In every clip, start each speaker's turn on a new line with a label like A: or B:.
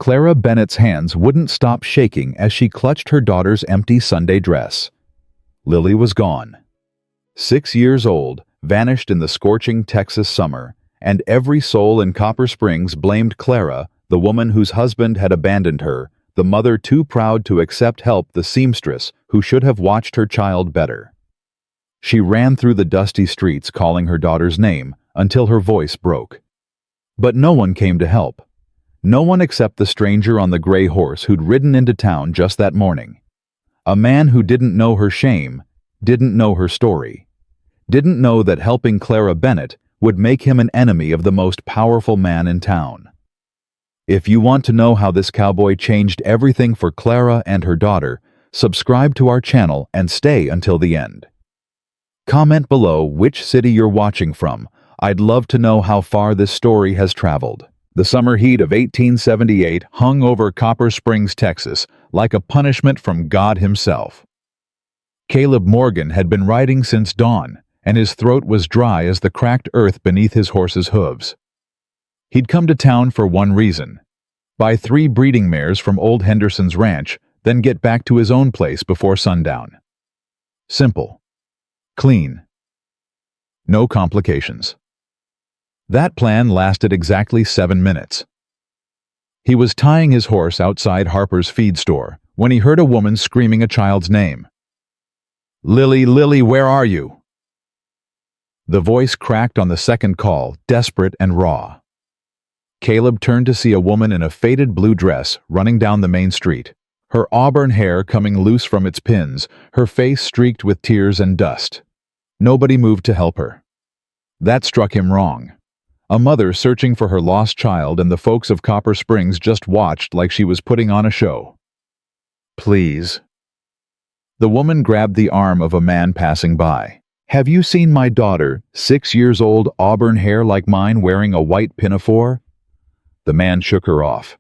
A: Clara Bennett's hands wouldn't stop shaking as she clutched her daughter's empty Sunday dress. Lily was gone. 6 years old, vanished in the scorching Texas summer, and every soul in Copper Springs blamed Clara, the woman whose husband had abandoned her, the mother too proud to accept help, the seamstress who should have watched her child better. She ran through the dusty streets calling her daughter's name until her voice broke. But no one came to help. No one except the stranger on the gray horse who'd ridden into town just that morning. A man who didn't know her shame, didn't know her story, didn't know that helping Clara Bennett would make him an enemy of the most powerful man in town. If you want to know how this cowboy changed everything for Clara and her daughter, subscribe to our channel and stay until the end. Comment below which city you're watching from. I'd love to know how far this story has traveled. The summer heat of 1878 hung over Copper Springs, Texas, like a punishment from God himself. Caleb Morgan had been riding since dawn, and his throat was dry as the cracked earth beneath his horse's hooves. He'd come to town for one reason: buy 3 breeding mares from old Henderson's ranch, then get back to his own place before sundown. Simple. Clean. No complications. That plan lasted exactly 7 minutes. He was tying his horse outside Harper's feed store when he heard a woman screaming a child's name. "Lily, Lily, where are you?" The voice cracked on the second call, desperate and raw. Caleb turned to see a woman in a faded blue dress running down the main street, her auburn hair coming loose from its pins, her face streaked with tears and dust. Nobody moved to help her. That struck him wrong. A mother searching for her lost child, and the folks of Copper Springs just watched like she was putting on a show. "Please." The woman grabbed the arm of a man passing by. "Have you seen my daughter, 6 years old, auburn hair like mine, wearing a white pinafore?" The man shook her off.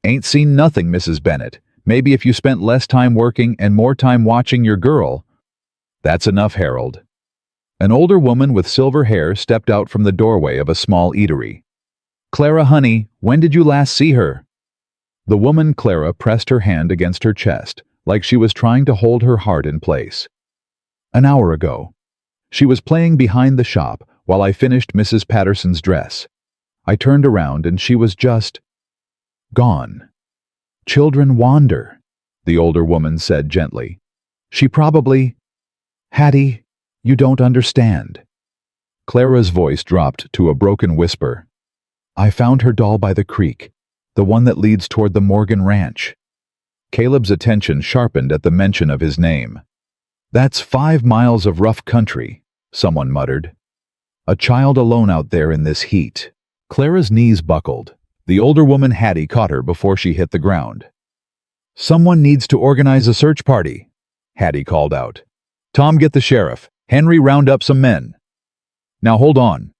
A: "Ain't seen nothing, Mrs. Bennett. Maybe if you spent less time working and more time watching your girl." "That's enough, Harold." An older woman with silver hair stepped out from the doorway of a small eatery. "Clara, honey, when did you last see her?" The woman, Clara, pressed her hand against her chest, like she was trying to hold her heart in place. "An hour ago. She was playing behind the shop while I finished Mrs. Patterson's dress. I turned around and she was just gone." "Children wander," the older woman said gently. "She probably—" "Hattie, you don't understand." Clara's voice dropped to a broken whisper. "I found her doll by the creek, the one that leads toward the Morgan Ranch." Caleb's attention sharpened at the mention of his name. "That's 5 miles of rough country," someone muttered. "A child alone out there in this heat." Clara's knees buckled. The older woman, Hattie, caught her before she hit the ground. "Someone needs to organize a search party," Hattie called out. "Tom, get the sheriff. Henry, round up some men. Now hold on."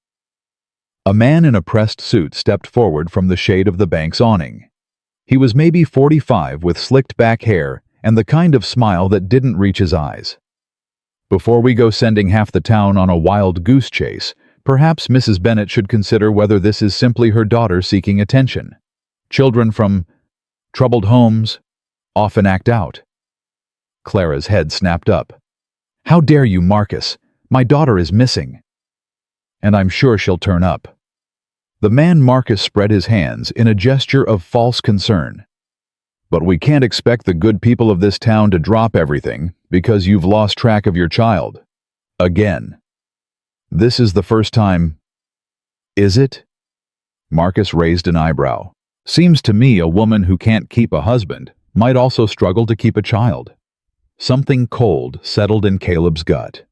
A: A man in a pressed suit stepped forward from the shade of the bank's awning. He was maybe 45, with slicked back hair and the kind of smile that didn't reach his eyes. "Before we go sending half the town on a wild goose chase, perhaps Mrs. Bennett should consider whether this is simply her daughter seeking attention. Children from troubled homes often act out." Clara's head snapped up. "How dare you, Marcus? My daughter is missing. And I'm sure she'll turn up." The man Marcus spread his hands in a gesture of false concern. "But we can't expect the good people of this town to drop everything because you've lost track of your child. Again. This is the first time." "Is it?" Marcus raised an eyebrow. "Seems to me a woman who can't keep a husband might also struggle to keep a child." Something cold settled in Caleb's gut.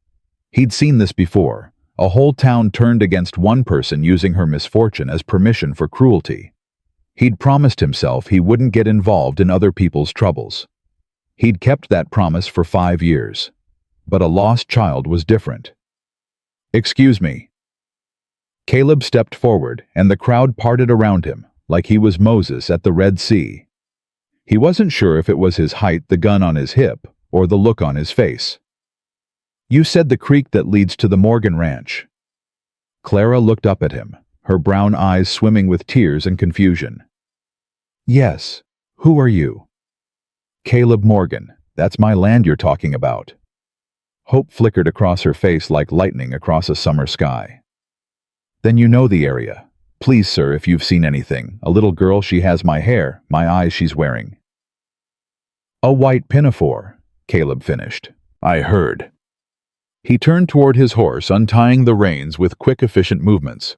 A: He'd seen this before. A whole town turned against one person using her misfortune as permission for cruelty. He'd promised himself he wouldn't get involved in other people's troubles. He'd kept that promise for 5 years. But a lost child was different. "Excuse me." Caleb stepped forward, and the crowd parted around him, like he was Moses at the Red Sea. He wasn't sure if it was his height, the gun on his hip, or the look on his face. "You said the creek that leads to the Morgan Ranch." Clara looked up at him, her brown eyes swimming with tears and confusion. Yes. Who are you? Caleb Morgan. That's my land you're talking about. Hope flickered across her face like lightning across a summer sky. Then you know the area. Please, sir, if you've seen anything. A little girl, she has my hair, my eyes she's wearing. A white pinafore, Caleb finished. I heard. He turned toward his horse, untying the reins with quick, efficient movements.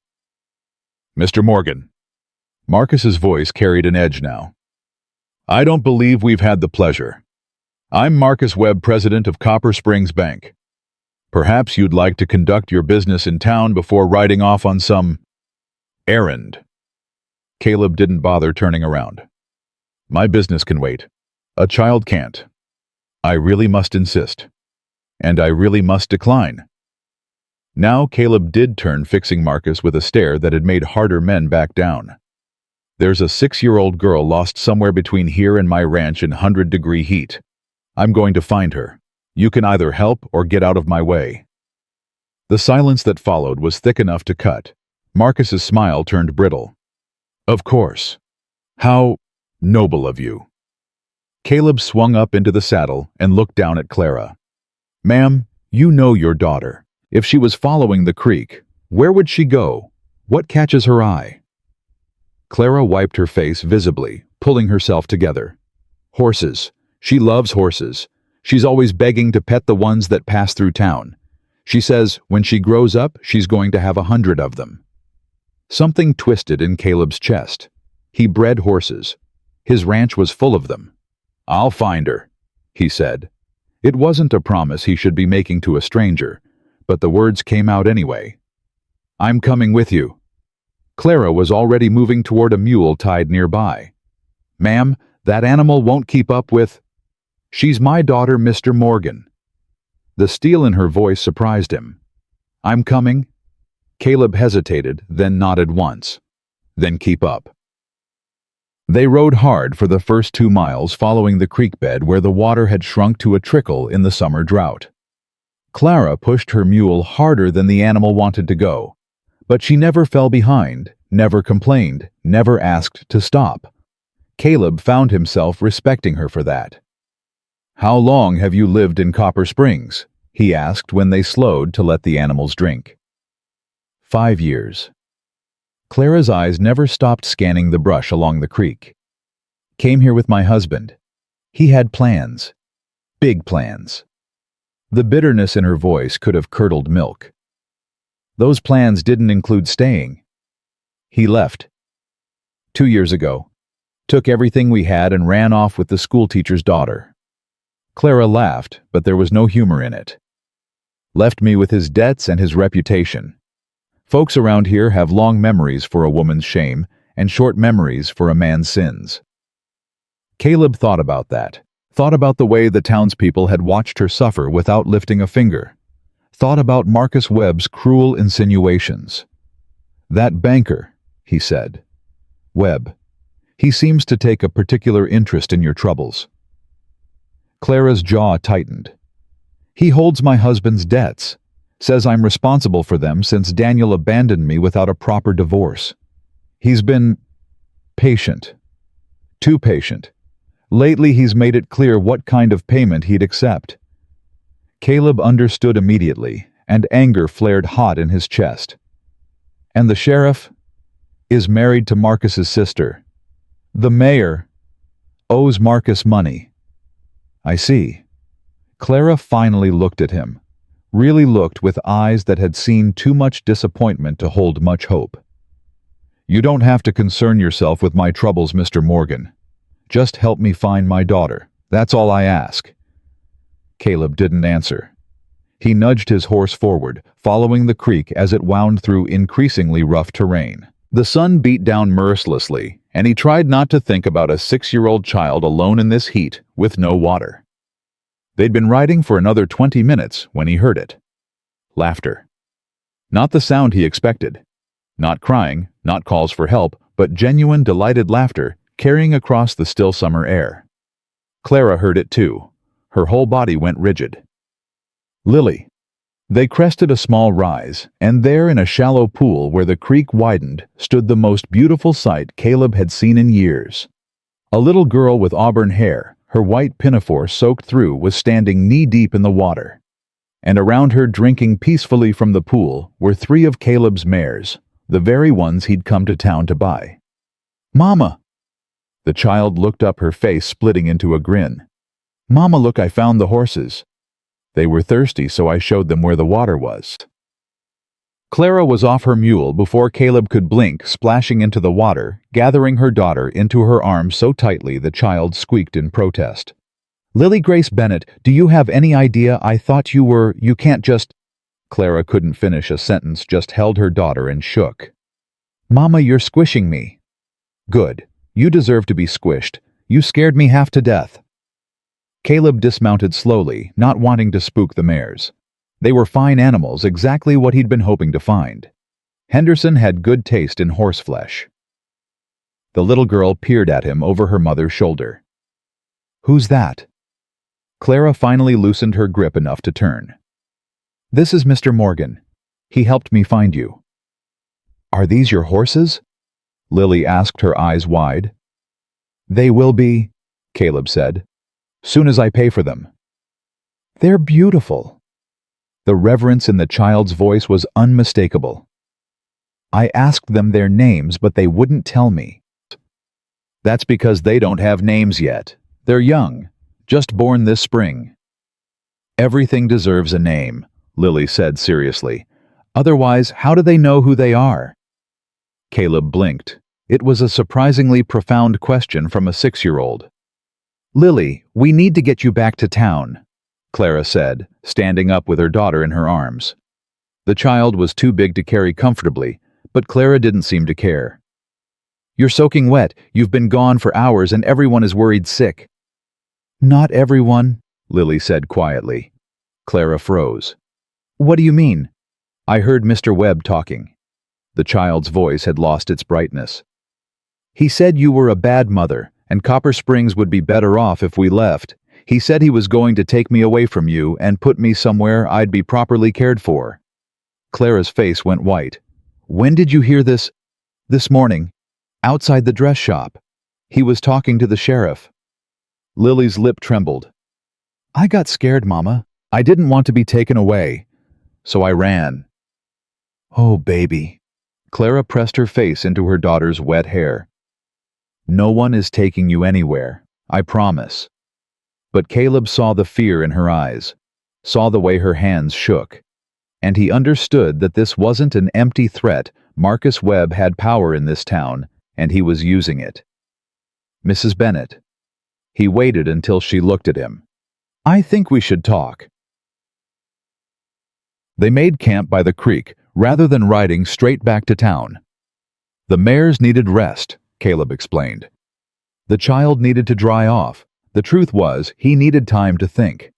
A: Mr. Morgan. Marcus's voice carried an edge now. I don't believe we've had the pleasure. I'm Marcus Webb, president of Copper Springs Bank. Perhaps you'd like to conduct your business in town before riding off on some errand. Caleb didn't bother turning around. My business can wait. A child can't. I really must insist. And I really must decline. Now Caleb did turn, fixing Marcus with a stare that had made harder men back down. There's a 6-year-old girl lost somewhere between here and my ranch in 100-degree heat. I'm going to find her. You can either help or get out of my way. The silence that followed was thick enough to cut. Marcus's smile turned brittle. Of course. How noble of you. Caleb swung up into the saddle and looked down at Clara. Ma'am, you know your daughter. If she was following the creek, where would she go? What catches her eye? Clara wiped her face visibly, pulling herself together. Horses. She loves horses. She's always begging to pet the ones that pass through town. She says when she grows up, she's going to have 100 of them. Something twisted in Caleb's chest. He bred horses. His ranch was full of them. I'll find her, he said. It wasn't a promise he should be making to a stranger, but the words came out anyway. I'm coming with you. Clara was already moving toward a mule tied nearby. Ma'am, that animal won't keep up with... She's my daughter, Mr. Morgan. The steel in her voice surprised him. I'm coming. Caleb hesitated, then nodded once. Then keep up. They rode hard for the first 2 miles following the creek bed where the water had shrunk to a trickle in the summer drought. Clara pushed her mule harder than the animal wanted to go, but she never fell behind, never complained, never asked to stop. Caleb found himself respecting her for that. How long have you lived in Copper Springs? He asked when they slowed to let the animals drink. 5 years. Clara's eyes never stopped scanning the brush along the creek. Came here with my husband. He had plans. Big plans. The bitterness in her voice could have curdled milk. Those plans didn't include staying. He left. 2 years ago. Took everything we had and ran off with the schoolteacher's daughter. Clara laughed, but there was no humor in it. Left me with his debts and his reputation. Folks around here have long memories for a woman's shame and short memories for a man's sins. Caleb thought about that. Thought about the way the townspeople had watched her suffer without lifting a finger. Thought about Marcus Webb's cruel insinuations. That banker, he said. Webb. He seems to take a particular interest in your troubles. Clara's jaw tightened. He holds my husband's debts. Says I'm responsible for them since Daniel abandoned me without a proper divorce. He's been patient. Too patient. Lately he's made it clear what kind of payment he'd accept. Caleb understood immediately, and anger flared hot in his chest. And the sheriff is married to Marcus's sister. The mayor owes Marcus money. I see. Clara finally looked at him. Really looked with eyes that had seen too much disappointment to hold much hope. You don't have to concern yourself with my troubles, Mr. Morgan. Just help me find my daughter. That's all I ask. Caleb didn't answer. He nudged his horse forward, following the creek as it wound through increasingly rough terrain. The sun beat down mercilessly, and he tried not to think about a 6-year-old child alone in this heat with no water. They'd been riding for another 20 minutes when he heard it. Laughter. Not the sound he expected. Not crying, not calls for help, but genuine, delighted laughter carrying across the still summer air. Clara heard it too. Her whole body went rigid. Lily. They crested a small rise, and there in a shallow pool where the creek widened stood the most beautiful sight Caleb had seen in years. A little girl with auburn hair, her white pinafore soaked through, was standing knee-deep in the water. And around her, drinking peacefully from the pool, were 3 of Caleb's mares, the very ones he'd come to town to buy. "Mama!" The child looked up, her face splitting into a grin. "Mama, look, I found the horses. They were thirsty, so I showed them where the water was." Clara was off her mule before Caleb could blink, splashing into the water, gathering her daughter into her arms so tightly the child squeaked in protest. "Lily Grace Bennett, do you have any idea? I thought you can't just—" Clara couldn't finish a sentence, just held her daughter and shook. "Mama, you're squishing me." "Good. You deserve to be squished. You scared me half to death." Caleb dismounted slowly, not wanting to spook the mares. They were fine animals, exactly what he'd been hoping to find. Henderson had good taste in horse flesh. The little girl peered at him over her mother's shoulder. "Who's that?" Clara finally loosened her grip enough to turn. "This is Mr. Morgan. He helped me find you." "Are these your horses?" Lily asked, her eyes wide. "They will be," Caleb said, "soon as I pay for them." "They're beautiful." The reverence in the child's voice was unmistakable. "I asked them their names, but they wouldn't tell me." "That's because they don't have names yet. They're young, just born this spring." "Everything deserves a name," Lily said seriously. "Otherwise, how do they know who they are?" Caleb blinked. It was a surprisingly profound question from a 6-year-old. "Lily, we need to get you back to town," Clara said, standing up with her daughter in her arms. The child was too big to carry comfortably, but Clara didn't seem to care. "You're soaking wet. You've been gone for hours and everyone is worried sick." "Not everyone," Lily said quietly. Clara froze. "What do you mean?" "I heard Mr. Webb talking." The child's voice had lost its brightness. "He said you were a bad mother, and Copper Springs would be better off if we left. He said he was going to take me away from you and put me somewhere I'd be properly cared for." Clara's face went white. "When did you hear this?" "This morning, outside the dress shop. He was talking to the sheriff." Lily's lip trembled. "I got scared, Mama. I didn't want to be taken away. So I ran." "Oh, baby." Clara pressed her face into her daughter's wet hair. "No one is taking you anywhere, I promise." But Caleb saw the fear in her eyes, saw the way her hands shook, and he understood that this wasn't an empty threat. Marcus Webb had power in this town, and he was using it. "Mrs. Bennett." He waited until she looked at him. "I think we should talk." They made camp by the creek, rather than riding straight back to town. The mares needed rest, Caleb explained. The child needed to dry off. The truth was, he needed time to think.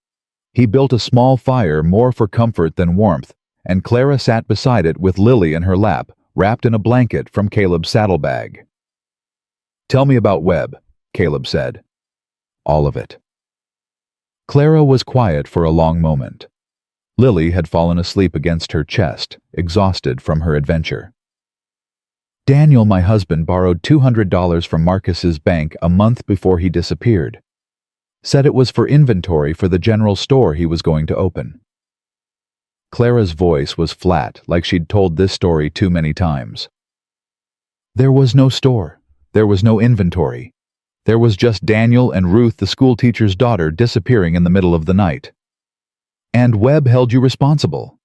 A: He built a small fire more for comfort than warmth, and Clara sat beside it with Lily in her lap, wrapped in a blanket from Caleb's saddlebag. "Tell me about Webb," Caleb said. "All of it." Clara was quiet for a long moment. Lily had fallen asleep against her chest, exhausted from her adventure. "Daniel, my husband, borrowed $200 from Marcus's bank a month before he disappeared. Said it was for inventory for the general store he was going to open." Clara's voice was flat, like she'd told this story too many times. "There was no store. There was no inventory. There was just Daniel and Ruth, the schoolteacher's daughter, disappearing in the middle of the night. And Webb held you responsible."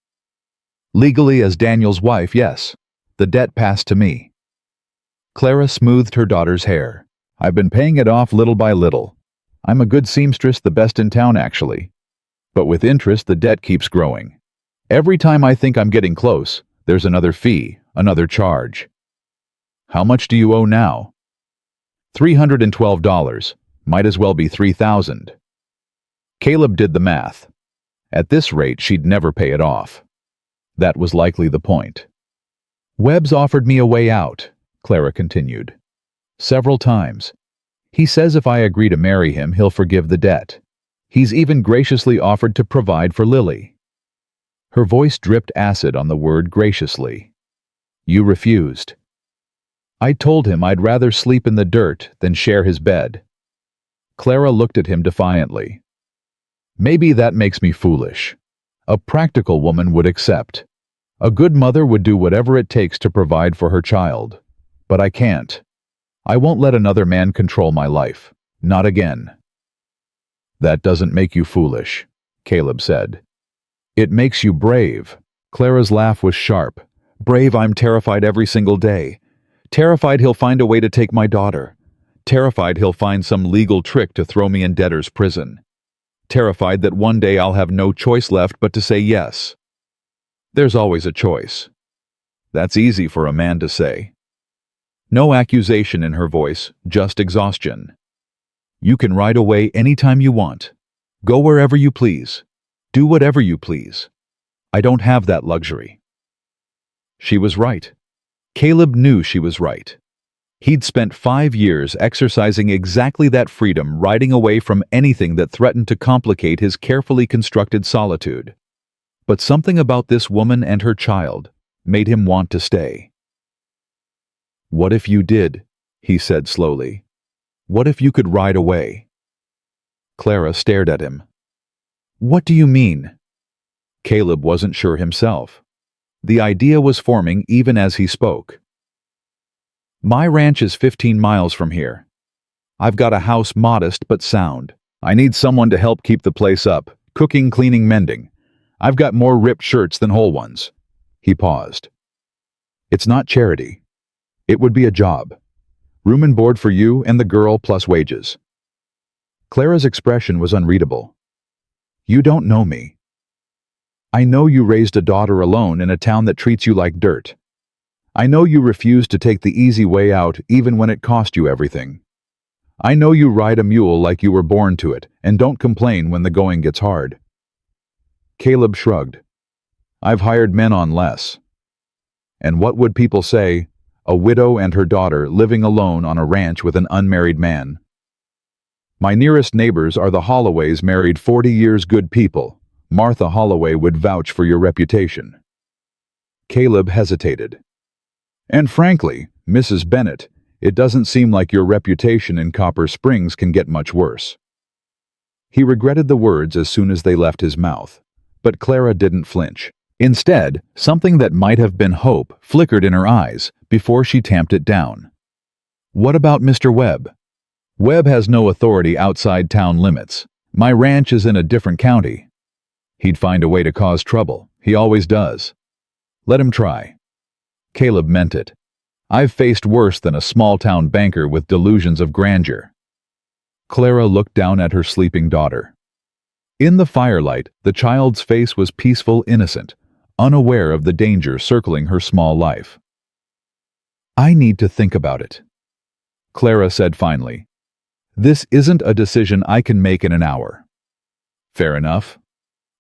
A: "Legally as Daniel's wife, yes. The debt passed to me." Clara smoothed her daughter's hair. "I've been paying it off little by little. I'm a good seamstress, the best in town actually. But with interest, the debt keeps growing. Every time I think I'm getting close, there's another fee, another charge." "How much do you owe now?" $312. Might as well be $3,000. Caleb did the math. At this rate, she'd never pay it off. That was likely the point. "Webb's offered me a way out," Clara continued. "Several times. He says if I agree to marry him, he'll forgive the debt. He's even graciously offered to provide for Lily." Her voice dripped acid on the word graciously. "You refused." I told him I'd rather sleep in the dirt than share his bed. Clara looked at him defiantly. Maybe that makes me foolish. A practical woman would accept. A good mother would do whatever it takes to provide for her child. But I can't. I won't let another man control my life. Not again. That doesn't make you foolish, Caleb said. It makes you brave. Clara's laugh was sharp. Brave, I'm terrified every single day. Terrified he'll find a way to take my daughter. Terrified he'll find some legal trick to throw me in debtor's prison. Terrified that one day I'll have no choice left but to say yes. There's always a choice. That's easy for a man to say. No accusation in her voice, just exhaustion. You can ride away anytime you want. Go wherever you please. Do whatever you please. I don't have that luxury. She was right. Caleb knew she was right. He'd spent 5 years exercising exactly that freedom, riding away from anything that threatened to complicate his carefully constructed solitude. But something about this woman and her child made him want to stay. What if you did? He said slowly. What if you could ride away? Clara stared at him. What do you mean? Caleb wasn't sure himself. The idea was forming even as he spoke. My ranch is 15 miles from here. I've got a house modest but sound. I need someone to help keep the place up, cooking, cleaning, mending. I've got more ripped shirts than whole ones. He paused. It's not charity. It would be a job. Room and board for you and the girl plus wages. Clara's expression was unreadable. You don't know me. I know you raised a daughter alone in a town that treats you like dirt. I know you refused to take the easy way out even when it cost you everything. I know you ride a mule like you were born to it and don't complain when the going gets hard. Caleb shrugged. I've hired men on less. And what would people say? A widow and her daughter living alone on a ranch with an unmarried man. My nearest neighbors are the Holloways, married 40 years, good people. Martha Holloway would vouch for your reputation. Caleb hesitated. And frankly, Mrs. Bennett, it doesn't seem like your reputation in Copper Springs can get much worse. He regretted the words as soon as they left his mouth, but Clara didn't flinch. Instead, something that might have been hope flickered in her eyes before she tamped it down. What about Mr. Webb? Webb has no authority outside town limits. My ranch is in a different county. He'd find a way to cause trouble. He always does. Let him try. Caleb meant it. I've faced worse than a small-town banker with delusions of grandeur. Clara looked down at her sleeping daughter. In the firelight, the child's face was peaceful, innocent, unaware of the danger circling her small life. I need to think about it, Clara said finally. This isn't a decision I can make in an hour. Fair enough.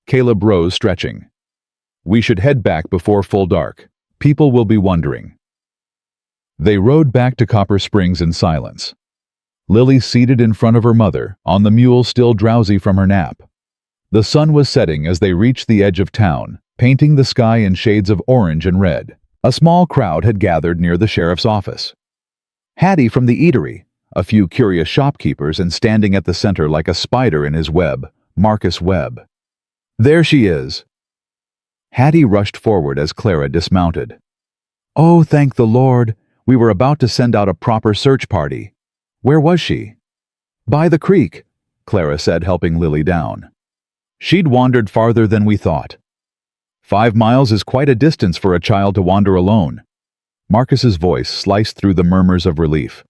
A: Caleb rose, stretching. We should head back before full dark. People will be wondering. They rode back to Copper Springs in silence. Lily seated in front of her mother, on the mule still drowsy from her nap. The sun was setting as they reached the edge of town, painting the sky in shades of orange and red. A small crowd had gathered near the sheriff's office. Hattie from the eatery, a few curious shopkeepers, and standing at the center like a spider in his web, Marcus Webb. There she is. Hattie rushed forward as Clara dismounted. Oh, thank the Lord. We were about to send out a proper search party. Where was she? By the creek, Clara said, helping Lily down. She'd wandered farther than we thought. 5 miles is quite a distance for a child to wander alone. Marcus's voice sliced through the murmurs of relief.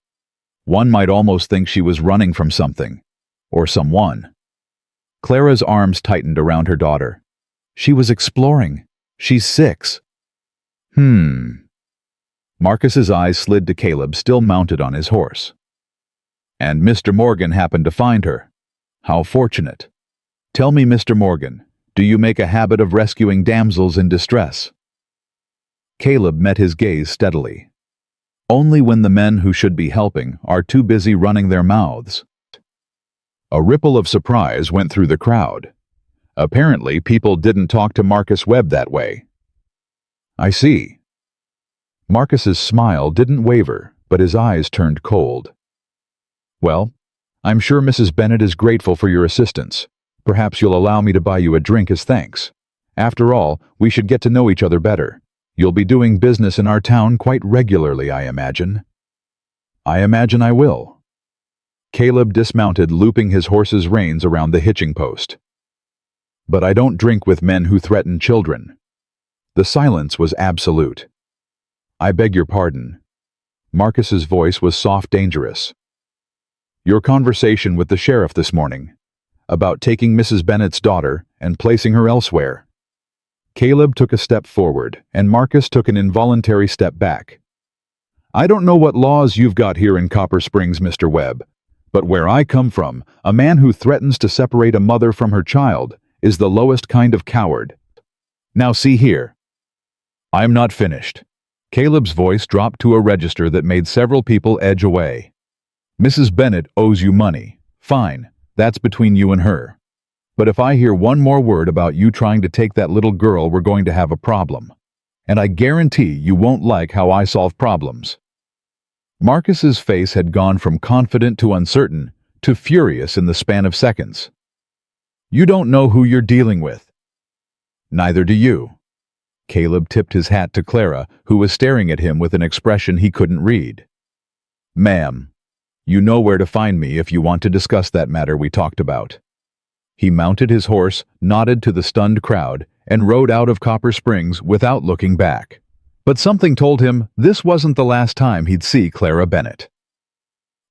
A: One might almost think she was running from something. Or someone. Clara's arms tightened around her daughter. She was exploring. She's 6. Marcus's eyes slid to Caleb, still mounted on his horse. And Mr. Morgan happened to find her. How fortunate. Tell me, Mr. Morgan, do you make a habit of rescuing damsels in distress? Caleb met his gaze steadily. Only when the men who should be helping are too busy running their mouths. A ripple of surprise went through the crowd. Apparently, people didn't talk to Marcus Webb that way. I see. Marcus's smile didn't waver, but his eyes turned cold. "Well, I'm sure Mrs. Bennett is grateful for your assistance. Perhaps you'll allow me to buy you a drink as thanks. After all, we should get to know each other better. You'll be doing business in our town quite regularly, I imagine." "I imagine I will." Caleb dismounted, looping his horse's reins around the hitching post. "But I don't drink with men who threaten children." The silence was absolute. "I beg your pardon." Marcus's voice was soft, dangerous. "Your conversation with the sheriff this morning, about taking Mrs. Bennett's daughter and placing her elsewhere." Caleb took a step forward, and Marcus took an involuntary step back. "I don't know what laws you've got here in Copper Springs, Mr. Webb, but where I come from, a man who threatens to separate a mother from her child is the lowest kind of coward. Now see here." "I'm not finished." Caleb's voice dropped to a register that made several people edge away. "Mrs. Bennett owes you money. Fine, that's between you and her. But if I hear one more word about you trying to take that little girl, we're going to have a problem. And I guarantee you won't like how I solve problems." Marcus's face had gone from confident to uncertain to furious in the span of seconds. "You don't know who you're dealing with." "Neither do you." Caleb tipped his hat to Clara, who was staring at him with an expression he couldn't read. "Ma'am, you know where to find me if you want to discuss that matter we talked about." He mounted his horse, nodded to the stunned crowd, and rode out of Copper Springs without looking back. But something told him this wasn't the last time he'd see Clara Bennett.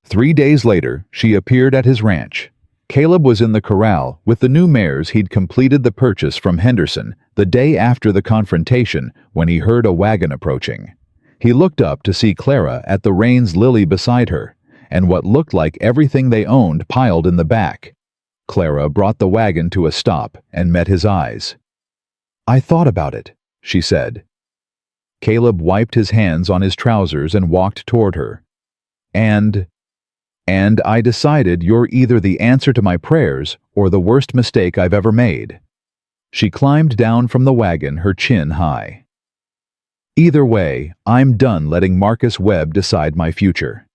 A: 3 days later, she appeared at his ranch. Caleb was in the corral with the new mares he'd completed the purchase from Henderson the day after the confrontation when he heard a wagon approaching. He looked up to see Clara at the reins, Lily beside her, and what looked like everything they owned piled in the back. Clara brought the wagon to a stop and met his eyes. "I thought about it," she said. Caleb wiped his hands on his trousers and walked toward her. And I decided you're either the answer to my prayers or the worst mistake I've ever made." She climbed down from the wagon, her chin high. "Either way, I'm done letting Marcus Webb decide my future."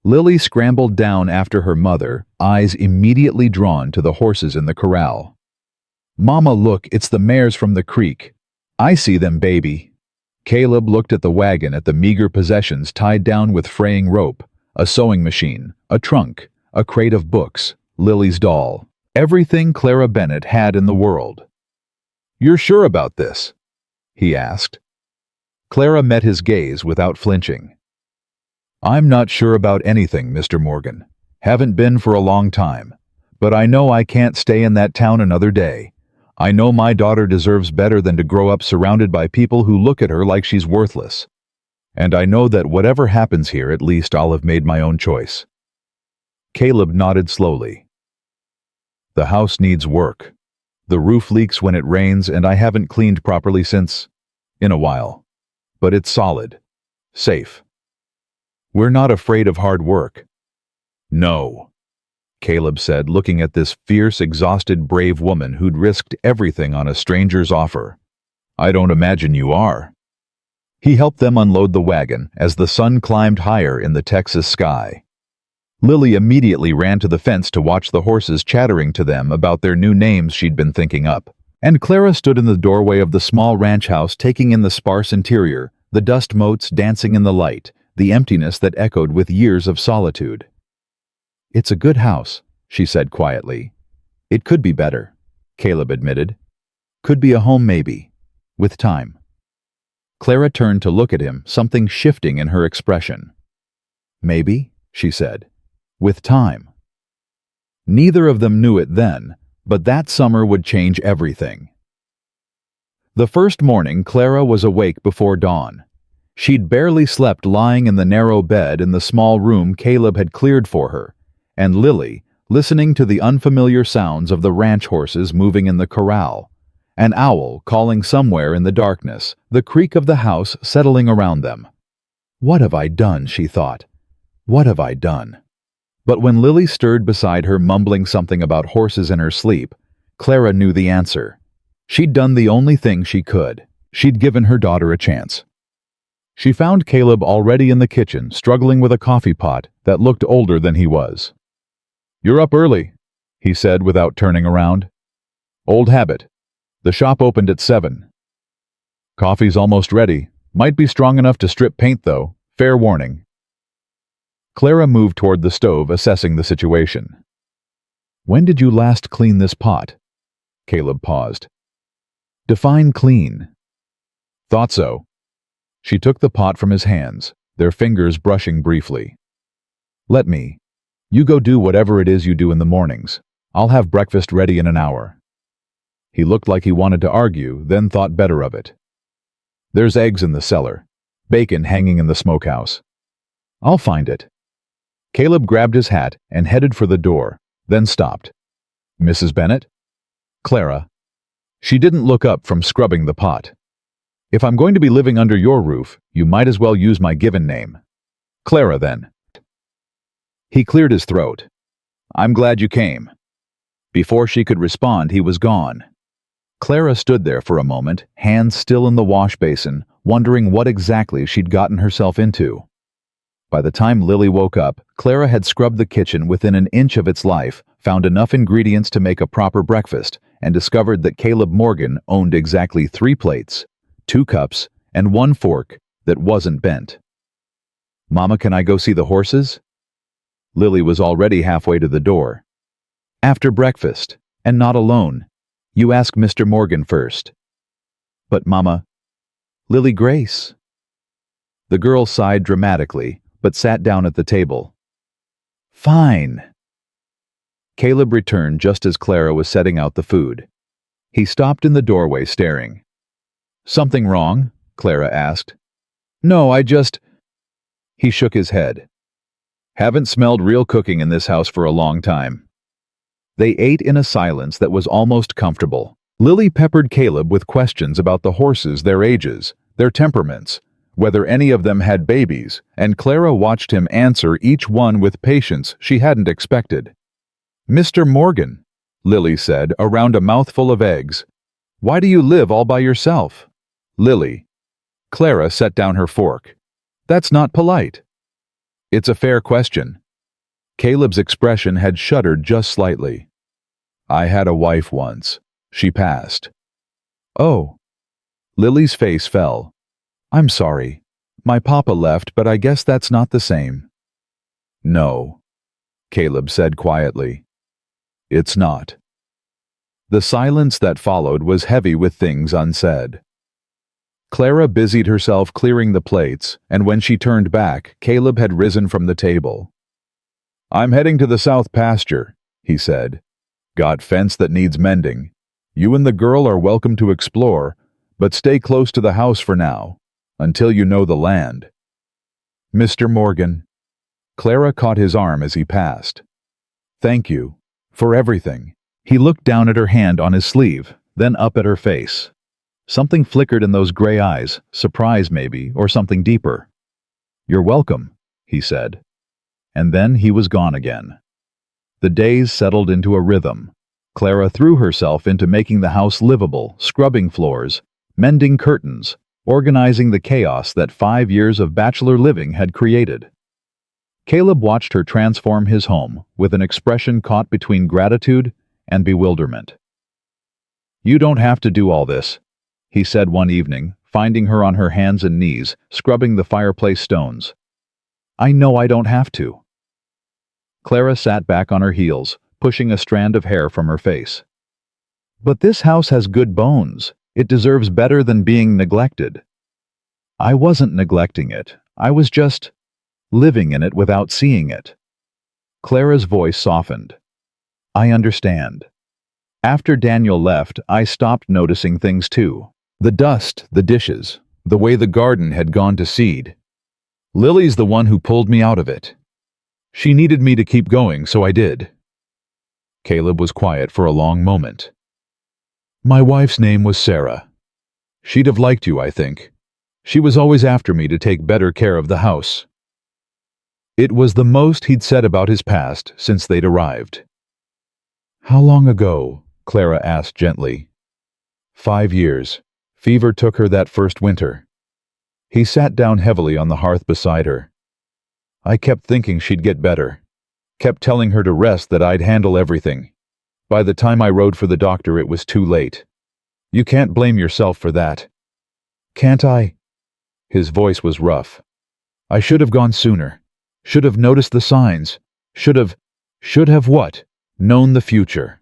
A: Lily scrambled down after her mother, eyes immediately drawn to the horses in the corral. "Mama, look, it's the mares from the creek. I see them, baby." Caleb looked at the wagon, at the meager possessions tied down with fraying rope, a sewing machine, a trunk, a crate of books, Lily's doll, everything Clara Bennett had in the world. "You're sure about this?" he asked. Clara met his gaze without flinching. "I'm not sure about anything, Mr. Morgan. Haven't been for a long time. But I know I can't stay in that town another day. I know my daughter deserves better than to grow up surrounded by people who look at her like she's worthless. And I know that whatever happens here, at least I'll have made my own choice." Caleb nodded slowly. "The house needs work. The roof leaks when it rains, and I haven't cleaned properly in a while. But it's solid. Safe. We're not afraid of hard work." "No," Caleb said, looking at this fierce, exhausted, brave woman who'd risked everything on a stranger's offer. "I don't imagine you are." He helped them unload the wagon as the sun climbed higher in the Texas sky. Lily immediately ran to the fence to watch the horses chattering to them about their new names she'd been thinking up. And Clara stood in the doorway of the small ranch house, taking in the sparse interior, the dust motes dancing in the light, the emptiness that echoed with years of solitude. "It's a good house," she said quietly. "It could be better," Caleb admitted. "Could be a home maybe, with time." Clara turned to look at him, something shifting in her expression. "Maybe," she said, "with time." Neither of them knew it then, but that summer would change everything. The first morning, Clara was awake before dawn. She'd barely slept, lying in the narrow bed in the small room Caleb had cleared for her, and Lily, listening to the unfamiliar sounds of the ranch horses moving in the corral, an owl calling somewhere in the darkness, the creak of the house settling around them. "What have I done?" she thought. "What have I done?" But when Lily stirred beside her, mumbling something about horses in her sleep, Clara knew the answer. She'd done the only thing she could. She'd given her daughter a chance. She found Caleb already in the kitchen, struggling with a coffee pot that looked older than he was. "You're up early," he said without turning around. "Old habit. The shop opened at 7. Coffee's almost ready. Might be strong enough to strip paint, though. Fair warning." Clara moved toward the stove, assessing the situation. "When did you last clean this pot?" Caleb paused. "Define clean." "Thought so." She took the pot from his hands, their fingers brushing briefly. "Let me. You go do whatever it is you do in the mornings. I'll have breakfast ready in an hour." He looked like he wanted to argue, then thought better of it. "There's eggs in the cellar. Bacon hanging in the smokehouse. I'll find it." Caleb grabbed his hat and headed for the door, then stopped. "Mrs. Bennett?" "Clara." She didn't look up from scrubbing the pot. "If I'm going to be living under your roof, you might as well use my given name. Clara, then." He cleared his throat. "I'm glad you came." Before she could respond, he was gone. Clara stood there for a moment, hands still in the wash basin, wondering what exactly she'd gotten herself into. By the time Lily woke up, Clara had scrubbed the kitchen within an inch of its life, found enough ingredients to make a proper breakfast, and discovered that Caleb Morgan owned exactly 3 plates, 2 cups, and 1 fork that wasn't bent. "Mama, can I go see the horses?" Lily was already halfway to the door. "After breakfast, and not alone. You ask Mr. Morgan first." "But Mama..." "Lily Grace." The girl sighed dramatically, but sat down at the table. "Fine." Caleb returned just as Clara was setting out the food. He stopped in the doorway staring. "Something wrong?" Clara asked. "No, I just..." He shook his head. "Haven't smelled real cooking in this house for a long time." They ate in a silence that was almost comfortable. Lily peppered Caleb with questions about the horses, their ages, their temperaments, whether any of them had babies, and Clara watched him answer each one with patience she hadn't expected. "Mr. Morgan," Lily said, around a mouthful of eggs. "Why do you live all by yourself?" "Lily." Clara set down her fork. "That's not polite." "It's a fair question." Caleb's expression had shuddered just slightly. "I had a wife once. She passed." "Oh." Lily's face fell. "I'm sorry. My papa left, but I guess that's not the same." "No," Caleb said quietly. "It's not." The silence that followed was heavy with things unsaid. Clara busied herself clearing the plates, and when she turned back, Caleb had risen from the table. "I'm heading to the south pasture," he said. "Got fence that needs mending. You and the girl are welcome to explore, but stay close to the house for now, until you know the land." "Mr. Morgan." Clara caught his arm as he passed. "Thank you. For everything." He looked down at her hand on his sleeve, then up at her face. Something flickered in those gray eyes, surprise maybe, or something deeper. "You're welcome," he said. And then he was gone again. The days settled into a rhythm. Clara threw herself into making the house livable, scrubbing floors, mending curtains, organizing the chaos that 5 years of bachelor living had created. Caleb watched her transform his home with an expression caught between gratitude and bewilderment. "You don't have to do all this," he said one evening, finding her on her hands and knees, scrubbing the fireplace stones. "I know I don't have to." Clara sat back on her heels, pushing a strand of hair from her face. "But this house has good bones. It deserves better than being neglected." "I wasn't neglecting it. I was just living in it without seeing it." Clara's voice softened. "I understand. After Daniel left, I stopped noticing things too. The dust, the dishes, the way the garden had gone to seed. Lily's the one who pulled me out of it. She needed me to keep going, so I did." Caleb was quiet for a long moment. "My wife's name was Sarah. She'd have liked you, I think. She was always after me to take better care of the house." It was the most he'd said about his past since they'd arrived. "How long ago?" Clara asked gently. 5 years. Fever took her that first winter." He sat down heavily on the hearth beside her. I kept thinking she'd get better. Kept telling her to rest, that I'd handle everything. By the time I rode for the doctor, it was too late. You can't blame yourself for that. Can't I? His voice was rough. I should have gone sooner. Should have noticed the signs. Should have what? Known the future.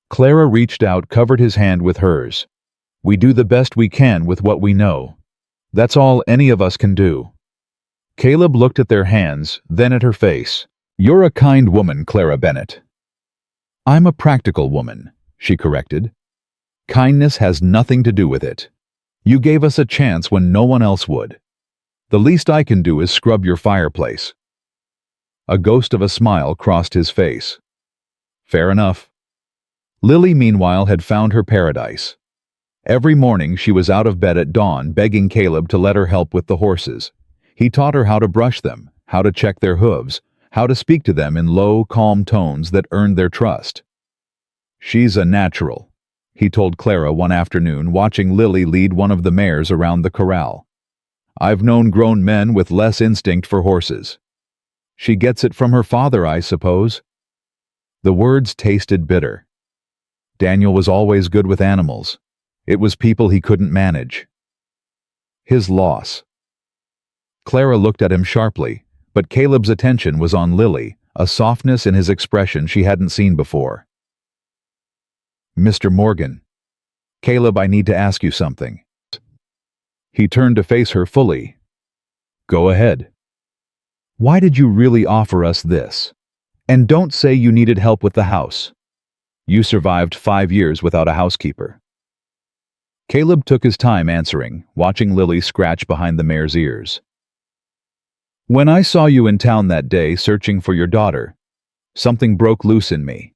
A: Clara reached out, covered his hand with hers. We do the best we can with what we know. That's all any of us can do. Caleb looked at their hands, then at her face. You're a kind woman, Clara Bennett. I'm a practical woman, she corrected. Kindness has nothing to do with it. You gave us a chance when no one else would. The least I can do is scrub your fireplace. A ghost of a smile crossed his face. Fair enough. Lily, meanwhile, had found her paradise. Every morning she was out of bed at dawn, begging Caleb to let her help with the horses. He taught her how to brush them, how to check their hooves, how to speak to them in low, calm tones that earned their trust. She's a natural, he told Clara one afternoon, watching Lily lead one of the mares around the corral. I've known grown men with less instinct for horses. She gets it from her father, I suppose. The words tasted bitter. Daniel was always good with animals. It was people he couldn't manage. His loss. Clara looked at him sharply, but Caleb's attention was on Lily, a softness in his expression she hadn't seen before. Mr. Morgan. Caleb, I need to ask you something. He turned to face her fully. Go ahead. Why did you really offer us this? And don't say you needed help with the house. You survived 5 years without a housekeeper. Caleb took his time answering, watching Lily scratch behind the mare's ears. When I saw you in town that day searching for your daughter, something broke loose in me.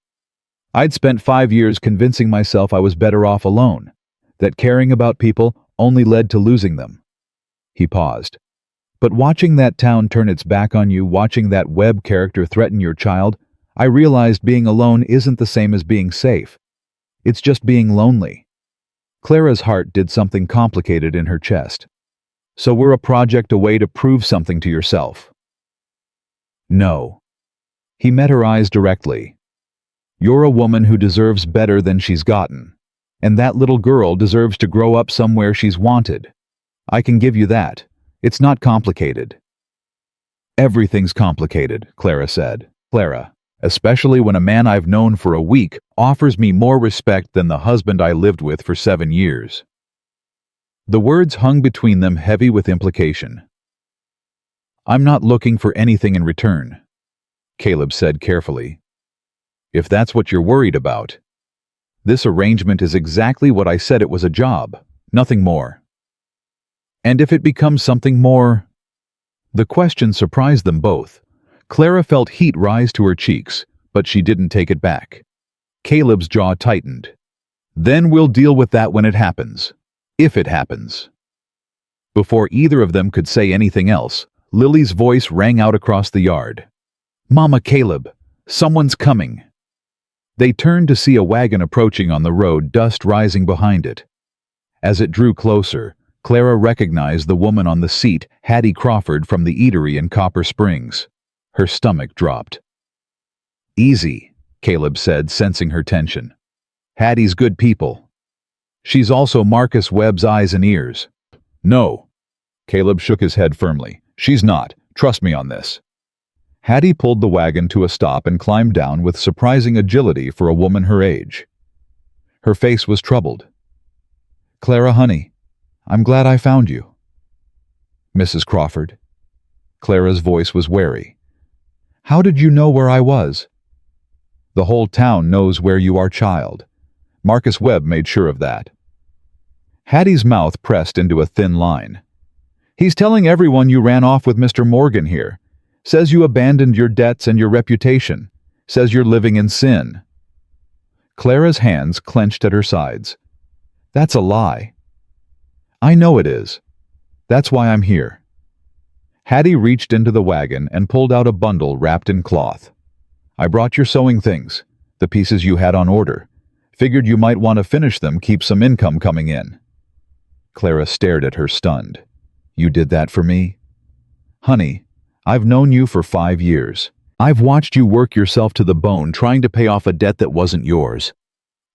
A: I'd spent 5 years convincing myself I was better off alone, that caring about people only led to losing them. He paused. But watching that town turn its back on you, watching that web character threaten your child, I realized being alone isn't the same as being safe. It's just being lonely. Clara's heart did something complicated in her chest. So we're a project away to prove something to yourself. No. He met her eyes directly. You're a woman who deserves better than she's gotten. And that little girl deserves to grow up somewhere she's wanted. I can give you that. It's not complicated. Everything's complicated, Clara said. Clara, especially when a man I've known for a week offers me more respect than the husband I lived with for 7 years. The words hung between them, heavy with implication. I'm not looking for anything in return, Caleb said carefully. If that's what you're worried about, this arrangement is exactly what I said it was, a job, nothing more. And if it becomes something more? The question surprised them both. Clara felt heat rise to her cheeks, but she didn't take it back. Caleb's jaw tightened. Then we'll deal with that when it happens. If it happens. Before either of them could say anything else, Lily's voice rang out across the yard. Mama, Caleb, someone's coming. They turned to see a wagon approaching on the road, dust rising behind it. As it drew closer, Clara recognized the woman on the seat, Hattie Crawford from the eatery in Copper Springs. Her stomach dropped. Easy, Caleb said, sensing her tension. Hattie's good people. She's also Marcus Webb's eyes and ears. No. Caleb shook his head firmly. She's not. Trust me on this. Hattie pulled the wagon to a stop and climbed down with surprising agility for a woman her age. Her face was troubled. Clara, honey, I'm glad I found you. Mrs. Crawford. Clara's voice was wary. How did you know where I was? The whole town knows where you are, child. Marcus Webb made sure of that. Hattie's mouth pressed into a thin line. He's telling everyone you ran off with Mr. Morgan here. Says you abandoned your debts and your reputation. Says you're living in sin. Clara's hands clenched at her sides. That's a lie. I know it is. That's why I'm here. Hattie reached into the wagon and pulled out a bundle wrapped in cloth. I brought your sewing things, the pieces you had on order. Figured you might want to finish them, keep some income coming in. Clara stared at her, stunned. You did that for me? Honey, I've known you for 5 years. I've watched you work yourself to the bone trying to pay off a debt that wasn't yours.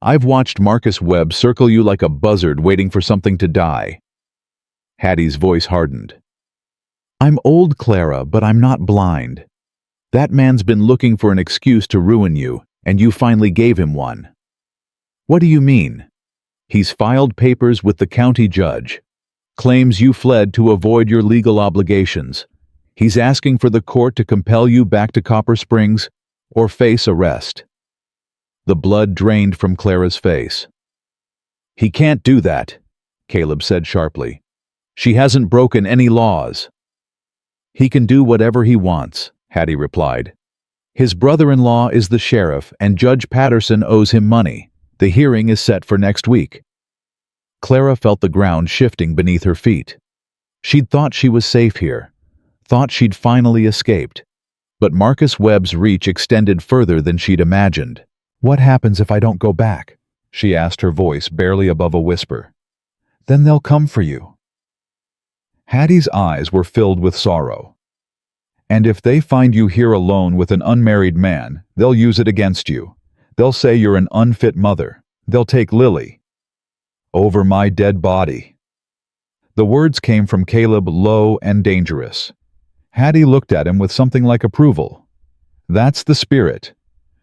A: I've watched Marcus Webb circle you like a buzzard waiting for something to die. Hattie's voice hardened. I'm old, Clara, but I'm not blind. That man's been looking for an excuse to ruin you, and you finally gave him one. What do you mean? He's filed papers with the county judge. Claims you fled to avoid your legal obligations. He's asking for the court to compel you back to Copper Springs or face arrest. The blood drained from Clara's face. He can't do that, Caleb said sharply. She hasn't broken any laws. He can do whatever he wants, Hattie replied. His brother-in-law is the sheriff, and Judge Patterson owes him money. The hearing is set for next week. Clara felt the ground shifting beneath her feet. She'd thought she was safe here, thought she'd finally escaped. But Marcus Webb's reach extended further than she'd imagined. What happens if I don't go back? She asked, her voice barely above a whisper. Then they'll come for you. Hattie's eyes were filled with sorrow. And if they find you here alone with an unmarried man, they'll use it against you. They'll say you're an unfit mother. They'll take Lily. Over my dead body. The words came from Caleb, low and dangerous. Hattie looked at him with something like approval. That's the spirit.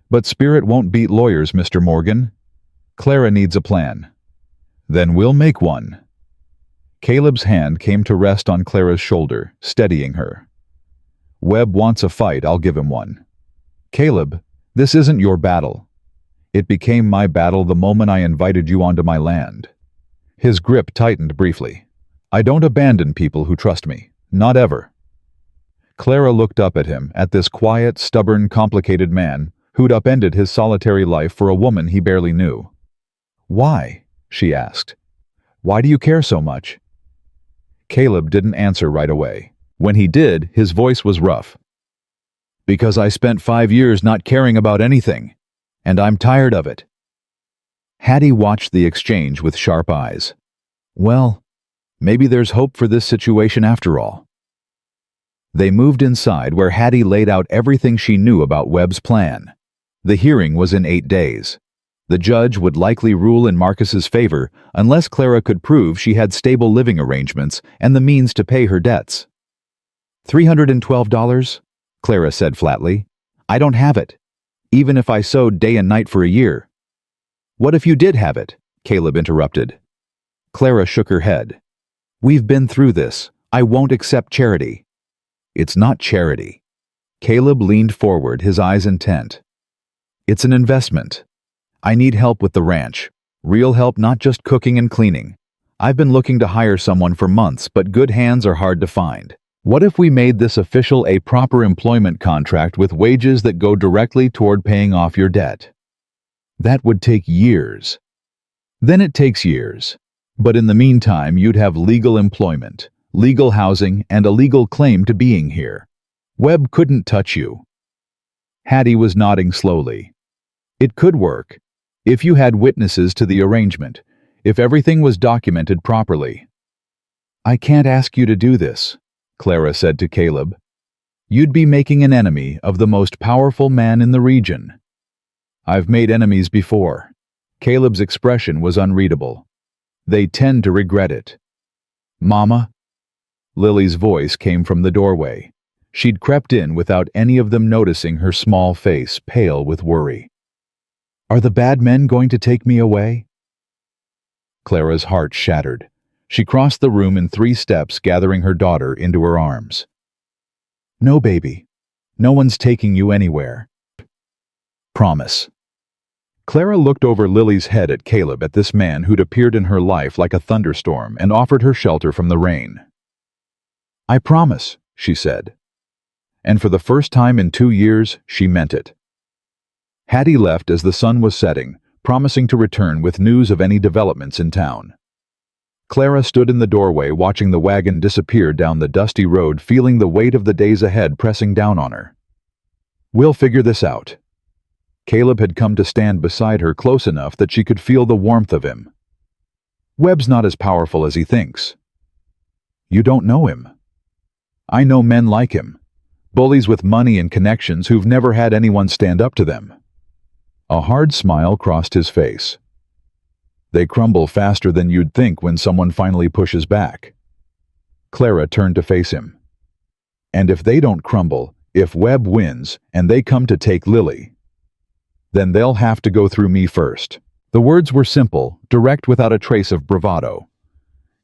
A: But spirit won't beat lawyers, Mr. Morgan. Clara needs a plan. Then we'll make one. Caleb's hand came to rest on Clara's shoulder, steadying her. Webb wants a fight, I'll give him one. Caleb, this isn't your battle. It became my battle the moment I invited you onto my land. His grip tightened briefly. I don't abandon people who trust me. Not ever. Clara looked up at him, at this quiet, stubborn, complicated man who'd upended his solitary life for a woman he barely knew. Why? She asked. Why do you care so much? Caleb didn't answer right away. When he did, his voice was rough. Because I spent 5 years not caring about anything, and I'm tired of it. Hattie watched the exchange with sharp eyes. Well, maybe there's hope for this situation after all. They moved inside, where Hattie laid out everything she knew about Webb's plan. The hearing was in 8 days. The judge would likely rule in Marcus's favor unless Clara could prove she had stable living arrangements and the means to pay her debts. $312? Clara said flatly. I don't have it, even if I sewed day and night for a year. What if you did have it? Caleb interrupted. Clara shook her head. We've been through this. I won't accept charity. It's not charity. Caleb leaned forward, his eyes intent. It's an investment. I need help with the ranch. Real help, not just cooking and cleaning. I've been looking to hire someone for months, but good hands are hard to find. What if we made this official, a proper employment contract with wages that go directly toward paying off your debt? That would take years. Then it takes years. But in the meantime, you'd have legal employment, legal housing, and a legal claim to being here. Webb couldn't touch you. Hattie was nodding slowly. It could work, if you had witnesses to the arrangement, if everything was documented properly. I can't ask you to do this, Clara said to Caleb. You'd be making an enemy of the most powerful man in the region. I've made enemies before. Caleb's expression was unreadable. They tend to regret it. Mama? Lily's voice came from the doorway. She'd crept in without any of them noticing, her small face pale with worry. Are the bad men going to take me away? Clara's heart shattered. She crossed the room in 3 steps, gathering her daughter into her arms. No, baby. No one's taking you anywhere. Promise. Clara looked over Lily's head at Caleb, at this man who'd appeared in her life like a thunderstorm and offered her shelter from the rain. I promise, she said. And for the first time in 2 years, she meant it. Hattie left as the sun was setting, promising to return with news of any developments in town. Clara stood in the doorway, watching the wagon disappear down the dusty road, feeling the weight of the days ahead pressing down on her. We'll figure this out. Caleb had come to stand beside her, close enough that she could feel the warmth of him. Webb's not as powerful as he thinks. You don't know him. I know men like him. Bullies with money and connections who've never had anyone stand up to them. A hard smile crossed his face. They crumble faster than you'd think when someone finally pushes back. Clara turned to face him. And if they don't crumble, if Webb wins and they come to take Lily, then they'll have to go through me first. The words were simple, direct without a trace of bravado.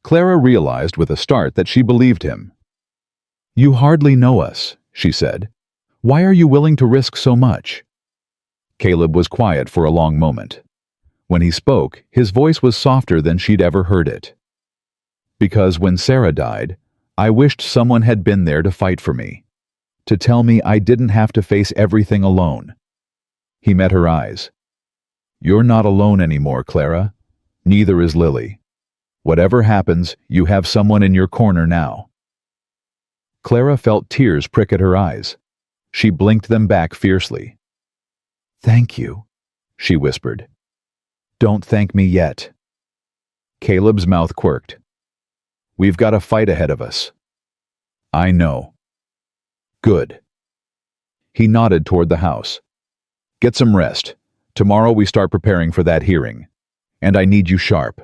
A: Clara realized with a start that she believed him. You hardly know us, she said. Why are you willing to risk so much? Caleb was quiet for a long moment. When he spoke, his voice was softer than she'd ever heard it. Because when Sarah died, I wished someone had been there to fight for me, to tell me I didn't have to face everything alone. He met her eyes. You're not alone anymore, Clara. Neither is Lily. Whatever happens, you have someone in your corner now. Clara felt tears prick at her eyes. She blinked them back fiercely. Thank you, she whispered. Don't thank me yet. Caleb's mouth quirked. We've got a fight ahead of us. I know. Good. He nodded toward the house. Get some rest. Tomorrow we start preparing for that hearing. And I need you sharp.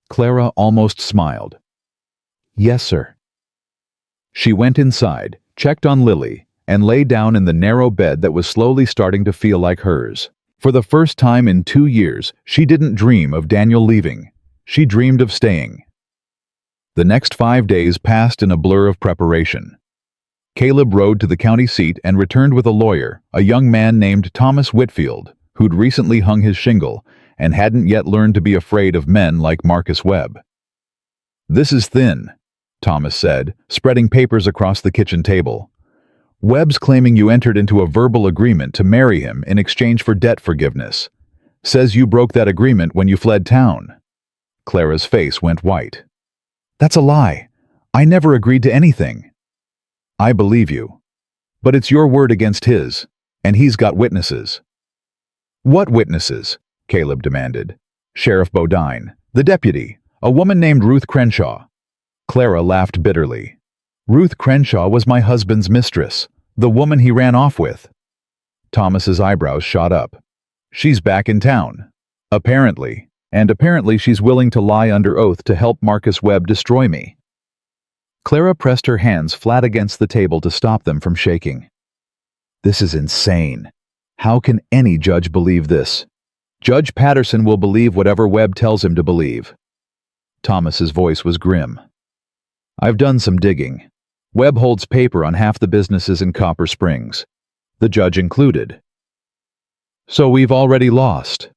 A: Clara almost smiled. Yes, sir. She went inside, checked on Lily, and lay down in the narrow bed that was slowly starting to feel like hers. For the first time in 2 years, she didn't dream of Daniel leaving. She dreamed of staying. The next 5 days passed in a blur of preparation. Caleb rode to the county seat and returned with a lawyer, a young man named Thomas Whitfield, who'd recently hung his shingle and hadn't yet learned to be afraid of men like Marcus Webb. This is thin, Thomas said, spreading papers across the kitchen table. Webb's claiming you entered into a verbal agreement to marry him in exchange for debt forgiveness. Says you broke that agreement when you fled town. Clara's face went white. That's a lie. I never agreed to anything. I believe you. But it's your word against his, and he's got witnesses. What witnesses? Caleb demanded. Sheriff Bodine, the deputy, a woman named Ruth Crenshaw. Clara laughed bitterly. Ruth Crenshaw was my husband's mistress, the woman he ran off with. Thomas's eyebrows shot up. She's back in town. Apparently. And apparently she's willing to lie under oath to help Marcus Webb destroy me. Clara pressed her hands flat against the table to stop them from shaking. This is insane. How can any judge believe this? Judge Patterson will believe whatever Webb tells him to believe. Thomas's voice was grim. I've done some digging. Webb holds paper on half the businesses in Copper Springs, the judge included. So we've already lost.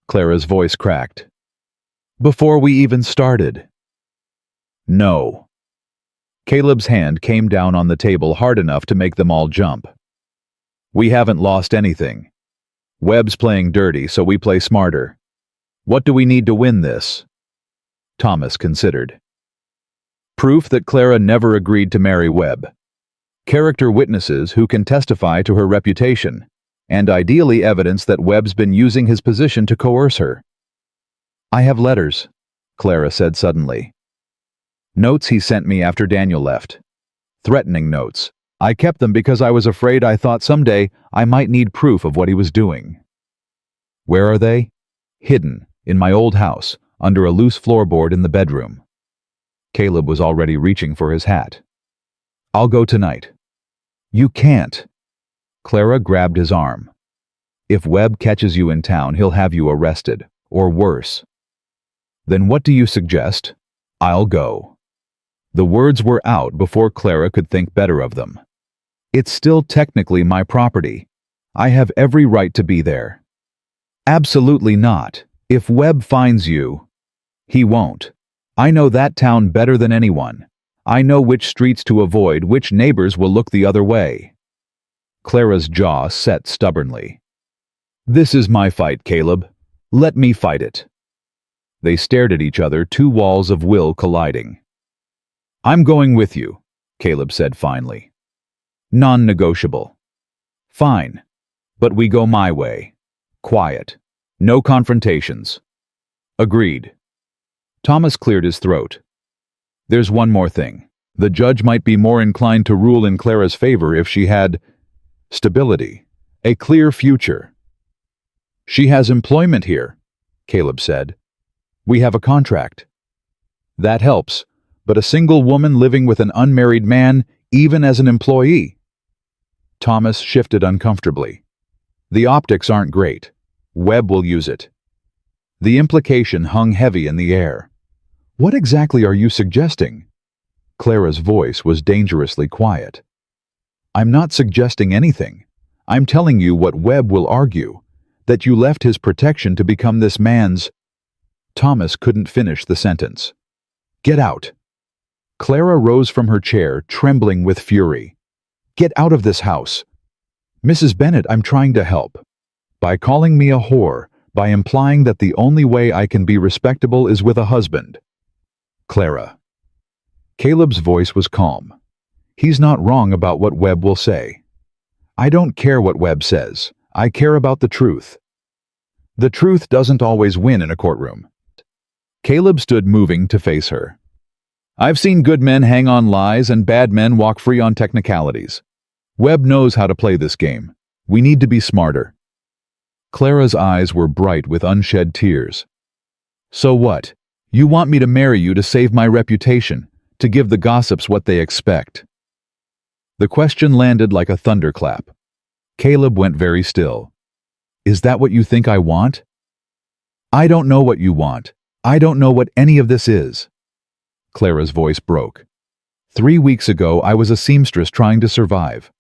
A: Clara's voice cracked. Before we even started. No. Caleb's hand came down on the table hard enough to make them all jump. We haven't lost anything. Webb's playing dirty, so we play smarter. What do we need to win this? Thomas considered. Proof that Clara never agreed to marry Webb. Character witnesses who can testify to her reputation, and ideally evidence that Webb's been using his position to coerce her. I have letters, Clara said suddenly. Notes he sent me after Daniel left. Threatening notes. I kept them because I was afraid I thought someday I might need proof of what he was doing. Where are they? Hidden, in my old house, under a loose floorboard in the bedroom. Caleb was already reaching for his hat. I'll go tonight. You can't. Clara grabbed his arm. If Webb catches you in town, he'll have you arrested, or worse. Then what do you suggest? I'll go. The words were out before Clara could think better of them. It's still technically my property. I have every right to be there. Absolutely not. If Webb finds you, he won't. I know that town better than anyone. I know which streets to avoid, which neighbors will look the other way. Clara's jaw set stubbornly. This is my fight, Caleb. Let me fight it. They stared at each other, two walls of will colliding. I'm going with you, Caleb said finally. Non-negotiable. Fine, but we go my way. Quiet. No confrontations. Agreed. Thomas cleared his throat. There's one more thing. The judge might be more inclined to rule in Clara's favor if she had stability, a clear future. She has employment here, Caleb said. We have a contract. That helps, but a single woman living with an unmarried man, even as an employee. Thomas shifted uncomfortably. The optics aren't great. Webb will use it. The implication hung heavy in the air. What exactly are you suggesting? Clara's voice was dangerously quiet. I'm not suggesting anything. I'm telling you what Webb will argue, that you left his protection to become this man's. Thomas couldn't finish the sentence. Get out. Clara rose from her chair, trembling with fury. Get out of this house. Mrs. Bennett, I'm trying to help. By calling me a whore, by implying that the only way I can be respectable is with a husband. Clara. Caleb's voice was calm. He's not wrong about what Webb will say. I don't care what Webb says. I care about the truth. The truth doesn't always win in a courtroom. Caleb stood moving to face her. I've seen good men hang on lies and bad men walk free on technicalities. Webb knows how to play this game. We need to be smarter. Clara's eyes were bright with unshed tears. So what? You want me to marry you to save my reputation, to give the gossips what they expect? The question landed like a thunderclap. Caleb went very still. Is that what you think I want? I don't know what you want. I don't know what any of this is. Clara's voice broke. 3 weeks ago, I was a seamstress trying to survive.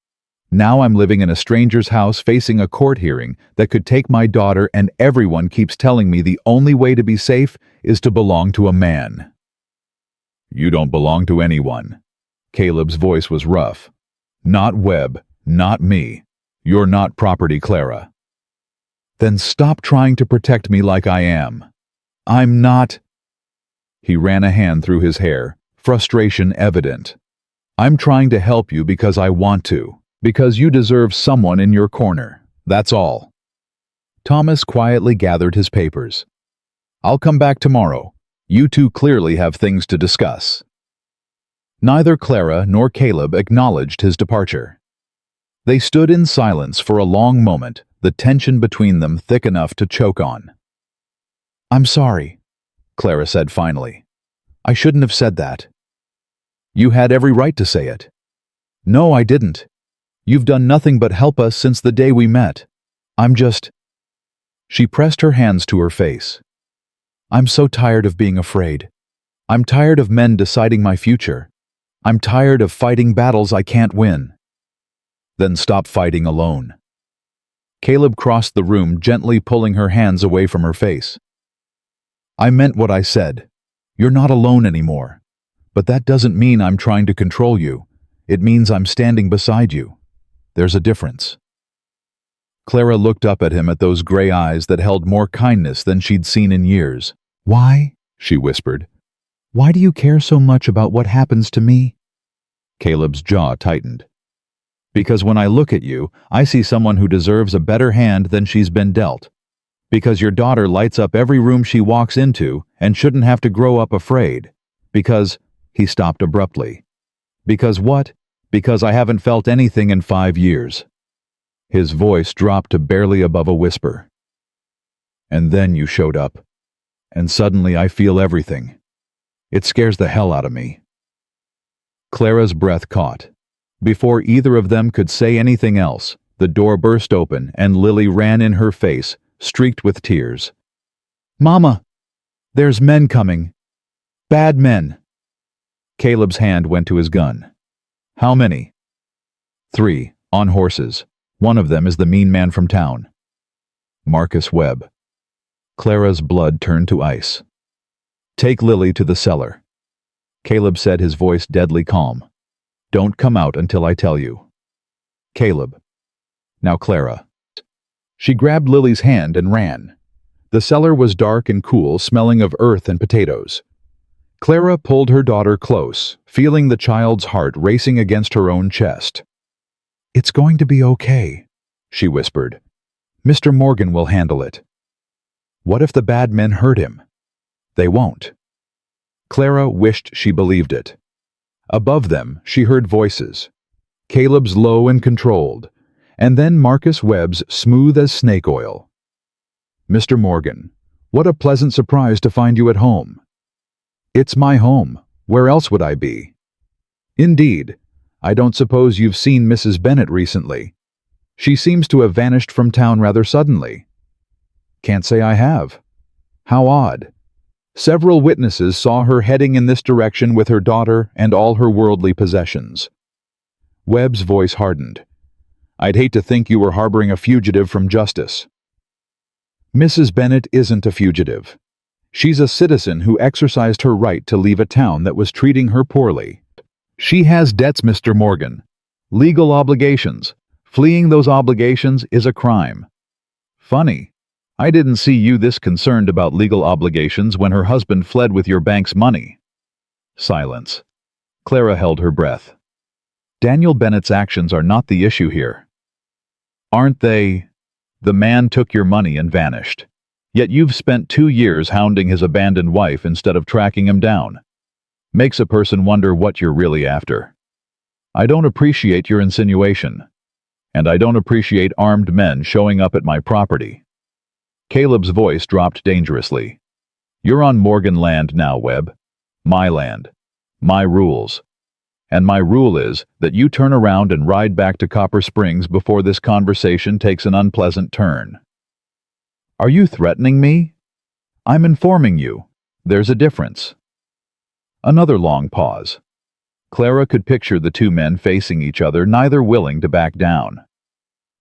A: Now I'm living in a stranger's house facing a court hearing that could take my daughter, and everyone keeps telling me the only way to be safe is to belong to a man. You don't belong to anyone. Caleb's voice was rough. Not Webb, not me. You're not property, Clara. Then stop trying to protect me like I am. I'm not. He ran a hand through his hair, frustration evident. I'm trying to help you because I want to, because you deserve someone in your corner. That's all. Thomas quietly gathered his papers. I'll come back tomorrow. You two clearly have things to discuss. Neither Clara nor Caleb acknowledged his departure. They stood in silence for a long moment, the tension between them thick enough to choke on. I'm sorry, Clara said finally. I shouldn't have said that. You had every right to say it. No, I didn't. You've done nothing but help us since the day we met. I'm just... She pressed her hands to her face. I'm so tired of being afraid. I'm tired of men deciding my future. I'm tired of fighting battles I can't win. Then stop fighting alone. Caleb crossed the room, gently pulling her hands away from her face. I meant what I said. You're not alone anymore. But that doesn't mean I'm trying to control you. It means I'm standing beside you. There's a difference. Clara looked up at him at those gray eyes that held more kindness than she'd seen in years. Why? She whispered. Why do you care so much about what happens to me? Caleb's jaw tightened. Because when I look at you, I see someone who deserves a better hand than she's been dealt. Because your daughter lights up every room she walks into and shouldn't have to grow up afraid. Because... He stopped abruptly. Because what? Because I haven't felt anything in 5 years. His voice dropped to barely above a whisper. And then you showed up. And suddenly I feel everything. It scares the hell out of me. Clara's breath caught. Before either of them could say anything else, the door burst open and Lily ran in her face, streaked with tears. Mama! There's men coming. Bad men. Caleb's hand went to his gun. How many? 3, on horses. One of them is the mean man from town. Marcus Webb. Clara's blood turned to ice. Take Lily to the cellar. Caleb said, his voice deadly calm. Don't come out until I tell you. Caleb. Now Clara. She grabbed Lily's hand and ran. The cellar was dark and cool, smelling of earth and potatoes. Clara pulled her daughter close, feeling the child's heart racing against her own chest. It's going to be okay, she whispered. Mr. Morgan will handle it. What if the bad men hurt him? They won't. Clara wished she believed it. Above them, she heard voices. Caleb's low and controlled, and then Marcus Webb's smooth as snake oil. "Mr. Morgan, what a pleasant surprise to find you at home." "It's my home. Where else would I be?" "Indeed. I don't suppose you've seen Mrs. Bennett recently. She seems to have vanished from town rather suddenly." "Can't say I have." "How odd. Several witnesses saw her heading in this direction with her daughter and all her worldly possessions." Webb's voice hardened. "I'd hate to think you were harboring a fugitive from justice." "Mrs. Bennett isn't a fugitive. She's a citizen who exercised her right to leave a town that was treating her poorly. She has debts, Mr. Morgan. Legal obligations. Fleeing those obligations is a crime." "Funny. I didn't see you this concerned about legal obligations when her husband fled with your bank's money." Silence. Clara held her breath. "Daniel Bennett's actions are not the issue here." "Aren't they? The man took your money and vanished. Yet you've spent 2 years hounding his abandoned wife instead of tracking him down. Makes a person wonder what you're really after." "I don't appreciate your insinuation. And I don't appreciate armed men showing up at my property." Caleb's voice dropped dangerously. "You're on Morgan land now, Webb. My land. My rules. And my rule is that you turn around and ride back to Copper Springs before this conversation takes an unpleasant turn." "Are you threatening me?" "I'm informing you. There's a difference." Another long pause. Clara could picture the two men facing each other, neither willing to back down.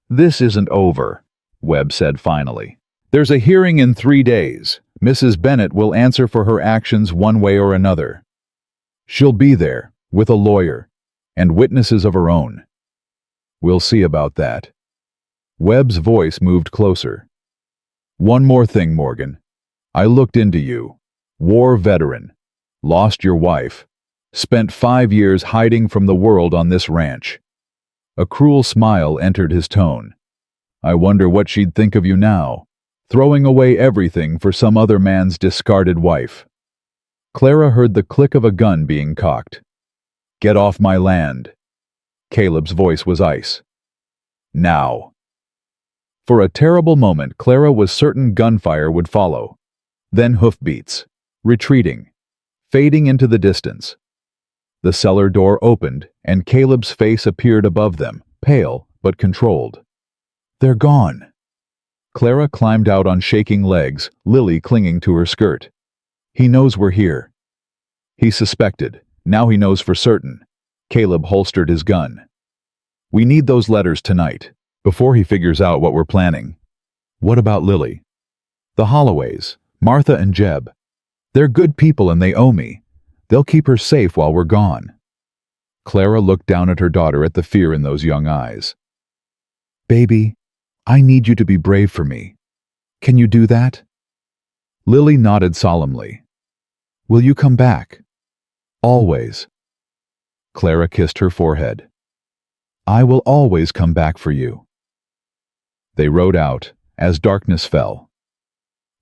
A: "This isn't over," Webb said finally. "There's a hearing in 3 days. Mrs. Bennett will answer for her actions one way or another. She'll be there, with a lawyer, and witnesses of her own. We'll see about that." Webb's voice moved closer. "One more thing, Morgan. I looked into you. War veteran. Lost your wife. Spent 5 years hiding from the world on this ranch." A cruel smile entered his tone. "I wonder what she'd think of you now, throwing away everything for some other man's discarded wife." Clara heard the click of a gun being cocked. "Get off my land." Caleb's voice was ice. "Now." For a terrible moment, Clara was certain gunfire would follow. Then hoofbeats, retreating, fading into the distance. The cellar door opened, and Caleb's face appeared above them, pale but controlled. "They're gone." Clara climbed out on shaking legs, Lily clinging to her skirt. "He knows we're here." He suspected. Now he knows for certain. Caleb holstered his gun. "We need those letters tonight, before he figures out what we're planning." "What about Lily?" "The Holloways, Martha and Jeb. They're good people and they owe me. They'll keep her safe while we're gone." Clara looked down at her daughter at the fear in those young eyes. "Baby, I need you to be brave for me. Can you do that?" Lily nodded solemnly. "Will you come back?" "Always." Clara kissed her forehead. "I will always come back for you." They rode out as darkness fell.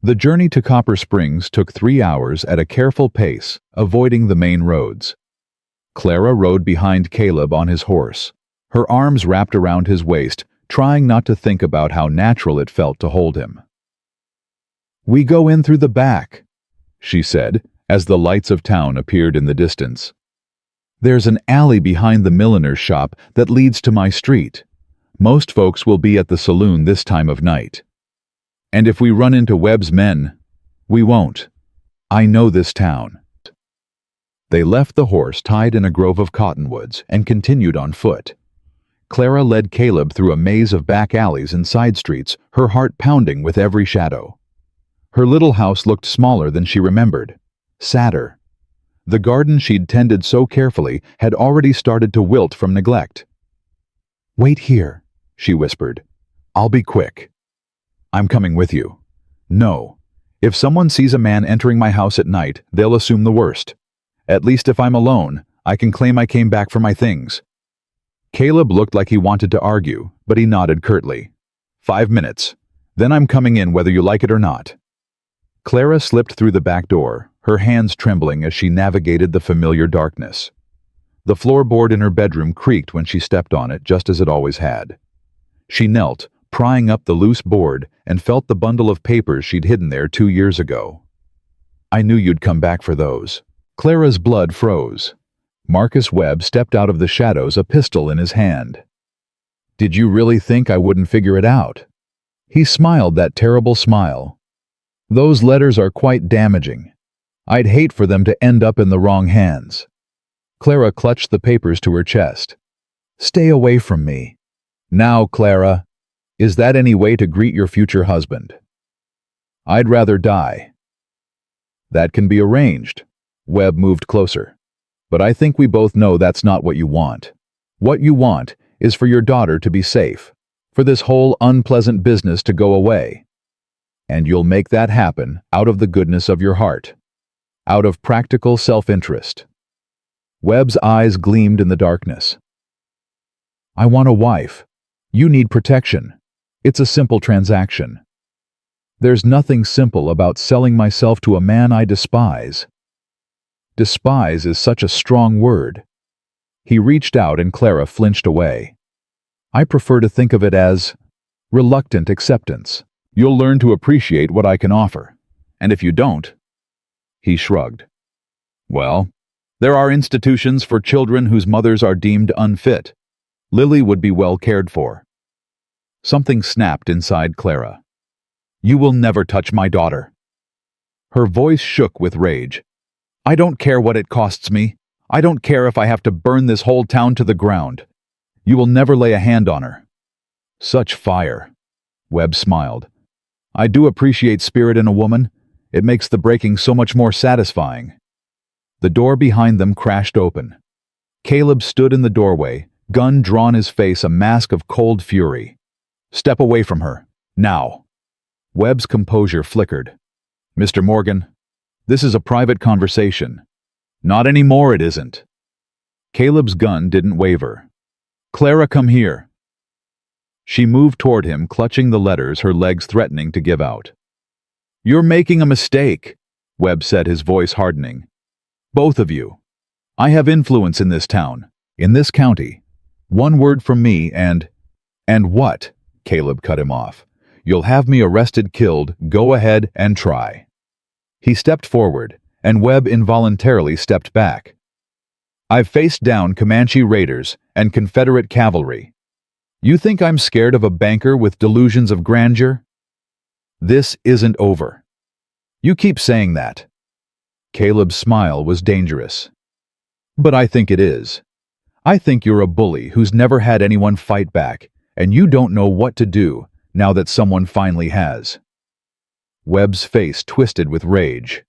A: The journey to Copper Springs took 3 hours at a careful pace, avoiding the main roads. Clara rode behind Caleb on his horse, her arms wrapped around his waist, trying not to think about how natural it felt to hold him. "We go in through the back," she said, as the lights of town appeared in the distance. "There's an alley behind the milliner's shop that leads to my street. Most folks will be at the saloon this time of night. And if we run into Webb's men, we won't. I know this town." They left the horse tied in a grove of cottonwoods and continued on foot. Clara led Caleb through a maze of back alleys and side streets, her heart pounding with every shadow. Her little house looked smaller than she remembered, sadder. The garden she'd tended so carefully had already started to wilt from neglect. "Wait here," she whispered. "I'll be quick." "I'm coming with you." "No. If someone sees a man entering my house at night, they'll assume the worst. At least if I'm alone, I can claim I came back for my things." Caleb looked like he wanted to argue, but he nodded curtly. 5 minutes. Then I'm coming in whether you like it or not." Clara slipped through the back door, her hands trembling as she navigated the familiar darkness. The floorboard in her bedroom creaked when she stepped on it, just as it always had. She knelt, prying up the loose board, and felt the bundle of papers she'd hidden there 2 years ago. "I knew you'd come back for those." Clara's blood froze. Marcus Webb stepped out of the shadows, a pistol in his hand. "Did you really think I wouldn't figure it out?" He smiled that terrible smile. "Those letters are quite damaging. I'd hate for them to end up in the wrong hands." Clara clutched the papers to her chest. "Stay away from me." "Now, Clara, is that any way to greet your future husband?" "I'd rather die." "That can be arranged." Webb moved closer. "But I think we both know that's not what you want. What you want is for your daughter to be safe, for this whole unpleasant business to go away. And you'll make that happen out of the goodness of your heart, out of practical self-interest." Webb's eyes gleamed in the darkness. "I want a wife. You need protection. It's a simple transaction." "There's nothing simple about selling myself to a man I despise." Despise is such a strong word. He reached out and Clara flinched away. "I prefer to think of it as reluctant acceptance. You'll learn to appreciate what I can offer. And if you don't—" He shrugged. "Well, there are institutions for children whose mothers are deemed unfit. Lily would be well cared for." Something snapped inside Clara. "You will never touch my daughter." Her voice shook with rage. "I don't care what it costs me. I don't care if I have to burn this whole town to the ground. You will never lay a hand on her." "Such fire." Webb smiled. "I do appreciate spirit in a woman. It makes the breaking so much more satisfying." The door behind them crashed open. Caleb stood in the doorway, gun drawn, his face a mask of cold fury. "Step away from her, now." Webb's composure flickered. "Mr. Morgan, this is a private conversation." "Not anymore, it isn't." Caleb's gun didn't waver. "Clara, come here." She moved toward him, clutching the letters, her legs threatening to give out. "You're making a mistake," Webb said, his voice hardening. "Both of you. I have influence in this town, in this county. One word from me and—" "And what?" Caleb cut him off. "You'll have me arrested, killed. Go ahead and try." He stepped forward, and Webb involuntarily stepped back. "I've faced down Comanche raiders and Confederate cavalry. You think I'm scared of a banker with delusions of grandeur? This isn't over." "You keep saying that." Caleb's smile was dangerous. "But I think it is. I think you're a bully who's never had anyone fight back, and you don't know what to do now that someone finally has." Webb's face twisted with rage.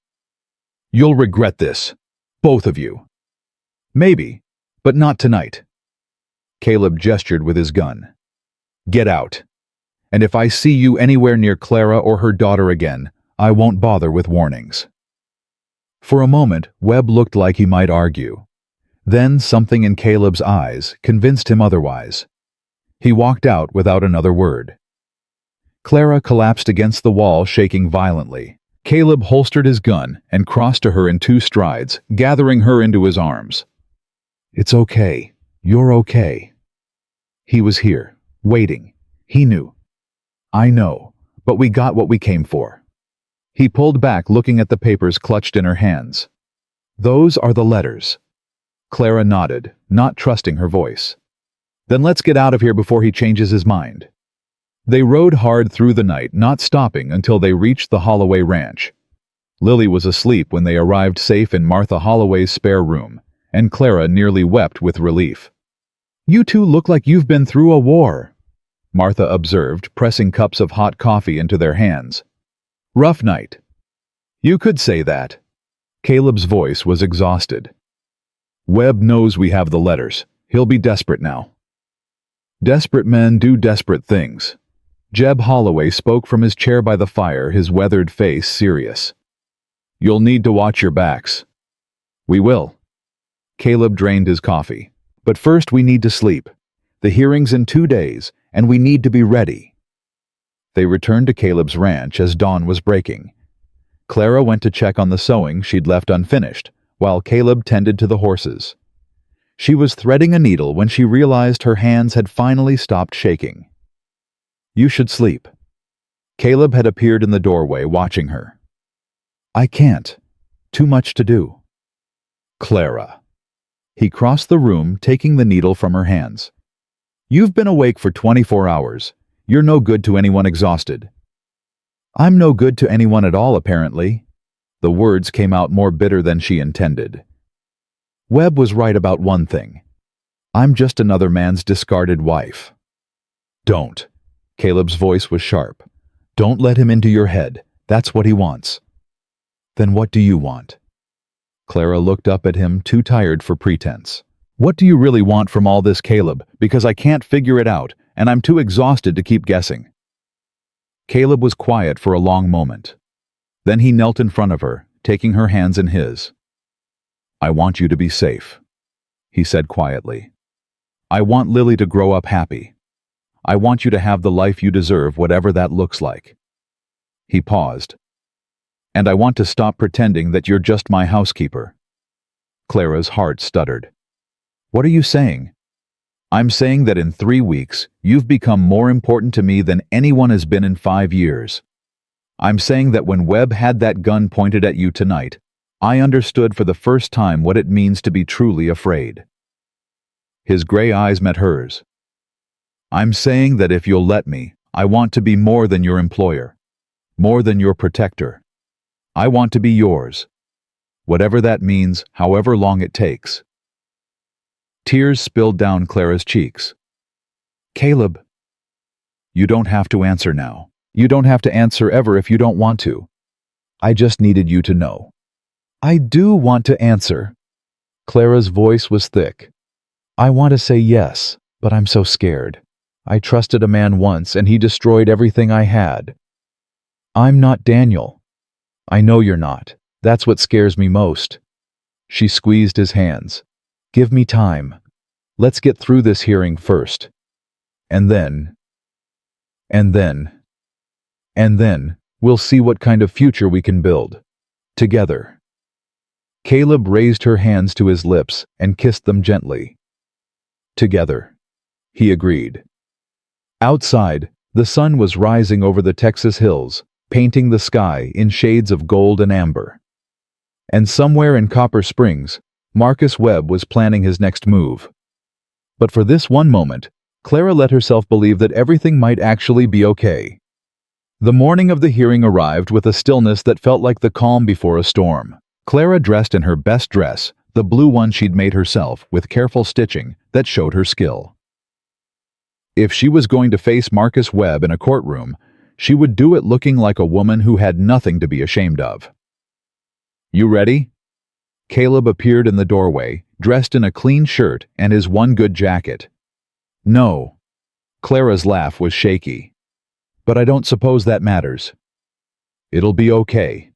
A: "You'll regret this, both of you." "Maybe, but not tonight." Caleb gestured with his gun. "Get out. And if I see you anywhere near Clara or her daughter again, I won't bother with warnings." For a moment, Webb looked like he might argue. Then something in Caleb's eyes convinced him otherwise. He walked out without another word. Clara collapsed against the wall, shaking violently. Caleb holstered his gun and crossed to her in 2 strides, gathering her into his arms. "It's okay. You're okay." He was here, waiting. He knew. "I know, but we got what we came for." He pulled back, looking at the papers clutched in her hands. "Those are the letters." Clara nodded, not trusting her voice. "Then let's get out of here before he changes his mind." They rode hard through the night, not stopping until they reached the Holloway ranch. Lily was asleep when they arrived safe in Martha Holloway's spare room, and Clara nearly wept with relief. "You two look like you've been through a war," Martha observed, pressing cups of hot coffee into their hands. "Rough night." "You could say that." Caleb's voice was exhausted. "Webb knows we have the letters. He'll be desperate now." "Desperate men do desperate things." Jeb Holloway spoke from his chair by the fire, his weathered face serious. "You'll need to watch your backs." "We will." Caleb drained his coffee. "But first we need to sleep. The hearing's in 2 days, and we need to be ready." They returned to Caleb's ranch as dawn was breaking. Clara went to check on the sewing she'd left unfinished, while Caleb tended to the horses. She was threading a needle when she realized her hands had finally stopped shaking. "You should sleep." Caleb had appeared in the doorway, watching her. "I can't. Too much to do." "Clara." He crossed the room, taking the needle from her hands. "You've been awake for 24 hours. You're no good to anyone exhausted." "I'm no good to anyone at all, apparently." The words came out more bitter than she intended. Webb was right about one thing. I'm just another man's discarded wife. "Don't." Caleb's voice was sharp. "Don't let him into your head. That's what he wants." "Then what do you want?" Clara looked up at him, too tired for pretense. "What do you really want from all this, Caleb? Because I can't figure it out, and I'm too exhausted to keep guessing." Caleb was quiet for a long moment. Then he knelt in front of her, taking her hands in his. "I want you to be safe," he said quietly. "I want Lily to grow up happy. I want you to have the life you deserve, whatever that looks like." He paused. "And I want to stop pretending that you're just my housekeeper." Clara's heart stuttered. "What are you saying?" "I'm saying that in 3 weeks, you've become more important to me than anyone has been in 5 years. I'm saying that when Webb had that gun pointed at you tonight, I understood for the first time what it means to be truly afraid." His gray eyes met hers. "I'm saying that if you'll let me, I want to be more than your employer, more than your protector. I want to be yours. Whatever that means, however long it takes." Tears spilled down Clara's cheeks. "Caleb." "You don't have to answer now. You don't have to answer ever if you don't want to. I just needed you to know." "I do want to answer." Clara's voice was thick. "I want to say yes, but I'm so scared. I trusted a man once and he destroyed everything I had. I'm not Daniel. I know you're not. That's what scares me most." She squeezed his hands. "Give me time. Let's get through this hearing first. And then we'll see what kind of future we can build. Together." Caleb raised her hands to his lips and kissed them gently. "Together," he agreed. Outside, the sun was rising over the Texas hills, painting the sky in shades of gold and amber. And somewhere in Copper Springs, Marcus Webb was planning his next move. But for this one moment, Clara let herself believe that everything might actually be okay. The morning of the hearing arrived with a stillness that felt like the calm before a storm. Clara dressed in her best dress, the blue one she'd made herself, with careful stitching that showed her skill. If she was going to face Marcus Webb in a courtroom, she would do it looking like a woman who had nothing to be ashamed of. "You ready?" Caleb appeared in the doorway, dressed in a clean shirt and his one good jacket. "No." Clara's laugh was shaky. "But I don't suppose that matters." "It'll be okay."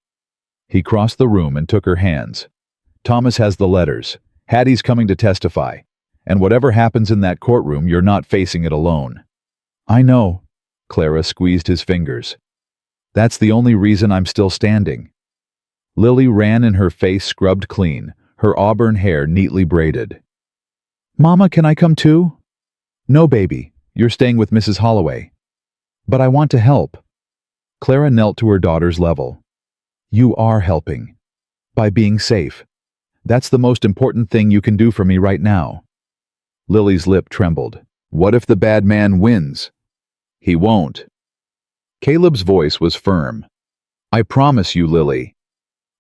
A: He crossed the room and took her hands. "Thomas has the letters. Hattie's coming to testify. And whatever happens in that courtroom, you're not facing it alone." "I know." Clara squeezed his fingers. "That's the only reason I'm still standing." Lily ran in, her face scrubbed clean, her auburn hair neatly braided. "Mama, can I come too?" "No, baby. You're staying with Mrs. Holloway." "But I want to help." Clara knelt to her daughter's level. "You are helping. By being safe. That's the most important thing you can do for me right now." Lily's lip trembled. "What if the bad man wins?" "He won't." Caleb's voice was firm. "I promise you, Lily.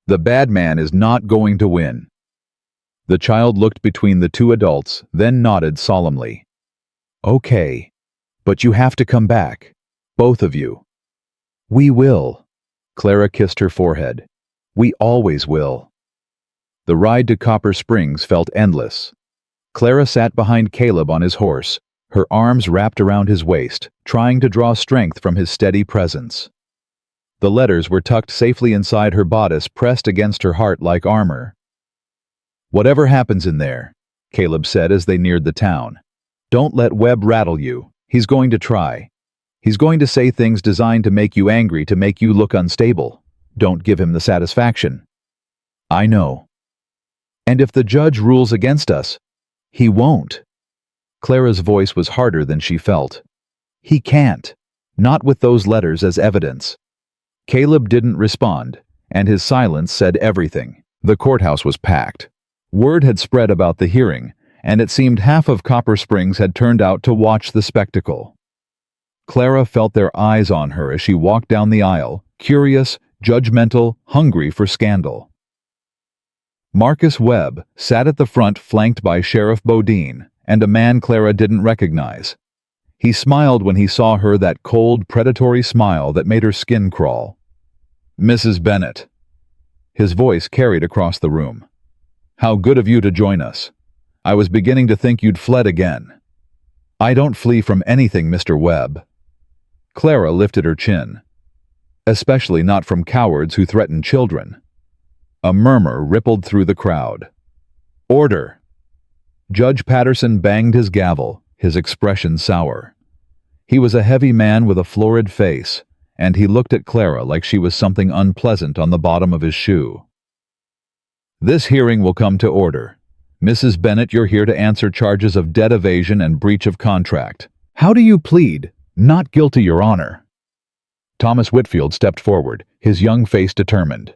A: The bad man is not going to win." The child looked between the two adults, then nodded solemnly. "Okay. But you have to come back. Both of you." "We will." Clara kissed her forehead. "We always will." The ride to Copper Springs felt endless. Clara sat behind Caleb on his horse, her arms wrapped around his waist, trying to draw strength from his steady presence. The letters were tucked safely inside her bodice, pressed against her heart like armor. "Whatever happens in there," Caleb said as they neared the town, "don't let Webb rattle you. He's going to try. He's going to say things designed to make you angry, to make you look unstable. Don't give him the satisfaction. I know. And if the judge rules against us, he won't. Clara's voice was harder than she felt. He can't. Not with those letters as evidence. Caleb didn't respond, and his silence said everything. The courthouse was packed. Word had spread about the hearing, and it seemed half of Copper Springs had turned out to watch the spectacle. Clara felt their eyes on her as she walked down the aisle, curious, judgmental, hungry for scandal. Marcus Webb sat at the front flanked by Sheriff Bodine and a man Clara didn't recognize. He smiled when he saw her, that cold, predatory smile that made her skin crawl. Mrs. Bennett. His voice carried across the room. How good of you to join us. I was beginning to think you'd fled again. I don't flee from anything, Mr. Webb. Clara lifted her chin. Especially not from cowards who threaten children. A murmur rippled through the crowd. Order! Judge Patterson banged his gavel, his expression sour. He was a heavy man with a florid face, and he looked at Clara like she was something unpleasant on the bottom of his shoe. This hearing will come to order. Mrs. Bennett, you're here to answer charges of debt evasion and breach of contract. How do you plead? Not guilty, Your Honor. Thomas Whitfield stepped forward, his young face determined.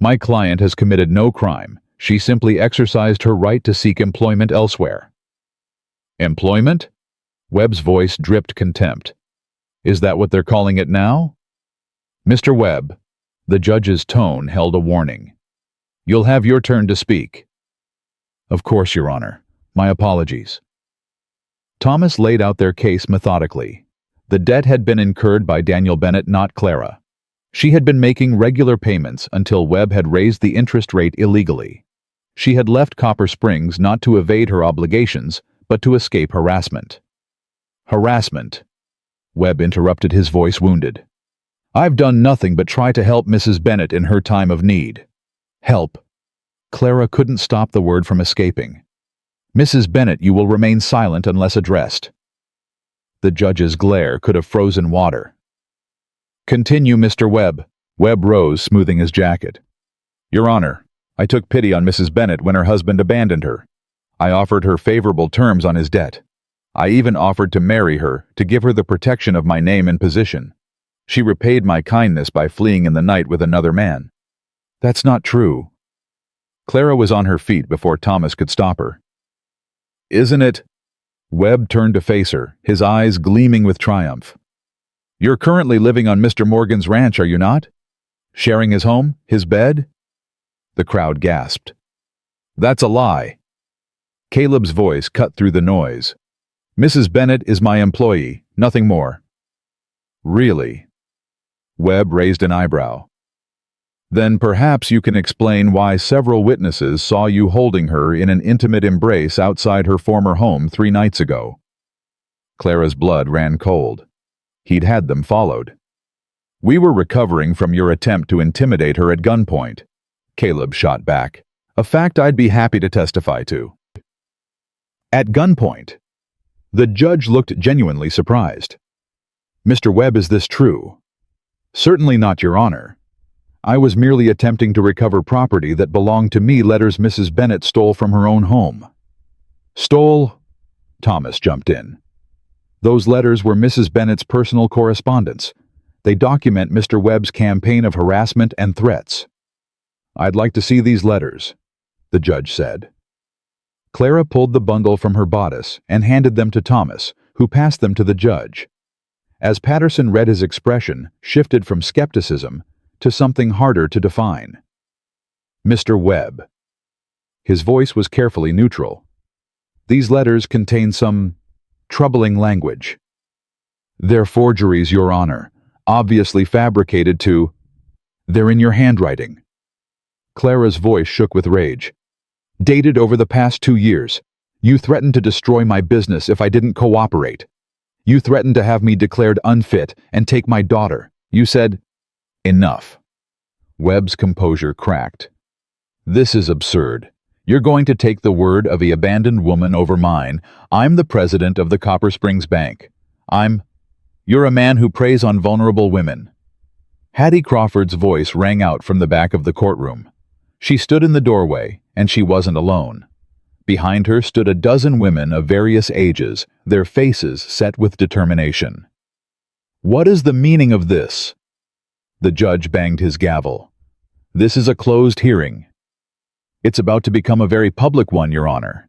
A: My client has committed no crime. She simply exercised her right to seek employment elsewhere. Employment? Webb's voice dripped contempt. Is that what they're calling it now? Mr. Webb, the judge's tone held a warning. You'll have your turn to speak. Of course, Your Honor. My apologies. Thomas laid out their case methodically. The debt had been incurred by Daniel Bennett, not Clara. She had been making regular payments until Webb had raised the interest rate illegally. She had left Copper Springs not to evade her obligations, but to escape harassment. Harassment. Webb interrupted, his voice wounded. I've done nothing but try to help Mrs. Bennett in her time of need. Help. Clara couldn't stop the word from escaping. Mrs. Bennett, you will remain silent unless addressed. The judge's glare could have frozen water. Continue, Mr. Webb. Webb rose, smoothing his jacket. Your Honor, I took pity on Mrs. Bennett when her husband abandoned her. I offered her favorable terms on his debt. I even offered to marry her, to give her the protection of my name and position. She repaid my kindness by fleeing in the night with another man. That's not true. Clara was on her feet before Thomas could stop her. Isn't it? Webb turned to face her, his eyes gleaming with triumph. You're currently living on Mr. Morgan's ranch, are you not? Sharing his home, his bed? The crowd gasped. That's a lie. Caleb's voice cut through the noise. Mrs. Bennett is my employee, nothing more. Really? Webb raised an eyebrow. Then perhaps you can explain why several witnesses saw you holding her in an intimate embrace outside her former home 3 nights ago. Clara's blood ran cold. He'd had them followed. We were recovering from your attempt to intimidate her at gunpoint. Caleb shot back, a fact I'd be happy to testify to. At gunpoint? The judge looked genuinely surprised. Mr. Webb, is this true? Certainly not, Your Honor. I was merely attempting to recover property that belonged to me, letters Mrs. Bennett stole from her own home. Stole? Thomas jumped in. Those letters were Mrs. Bennett's personal correspondence. They document Mr. Webb's campaign of harassment and threats. I'd like to see these letters, the judge said. Clara pulled the bundle from her bodice and handed them to Thomas, who passed them to the judge. As Patterson read, his expression shifted from skepticism to something harder to define. Mr. Webb. His voice was carefully neutral. These letters contain some troubling language. They're forgeries, Your Honor, obviously fabricated to... They're in your handwriting. Clara's voice shook with rage. Dated over the past 2 years. You threatened to destroy my business if I didn't cooperate. You threatened to have me declared unfit and take my daughter. You said... Enough. Webb's composure cracked. This is absurd. You're going to take the word of the abandoned woman over mine. I'm the president of the Copper Springs Bank. You're a man who preys on vulnerable women. Hattie Crawford's voice rang out from the back of the courtroom. She stood in the doorway, and she wasn't alone. Behind her stood a dozen women of various ages, their faces set with determination. "What is the meaning of this?" The judge banged his gavel. "This is a closed hearing." "It's about to become a very public one, Your Honor."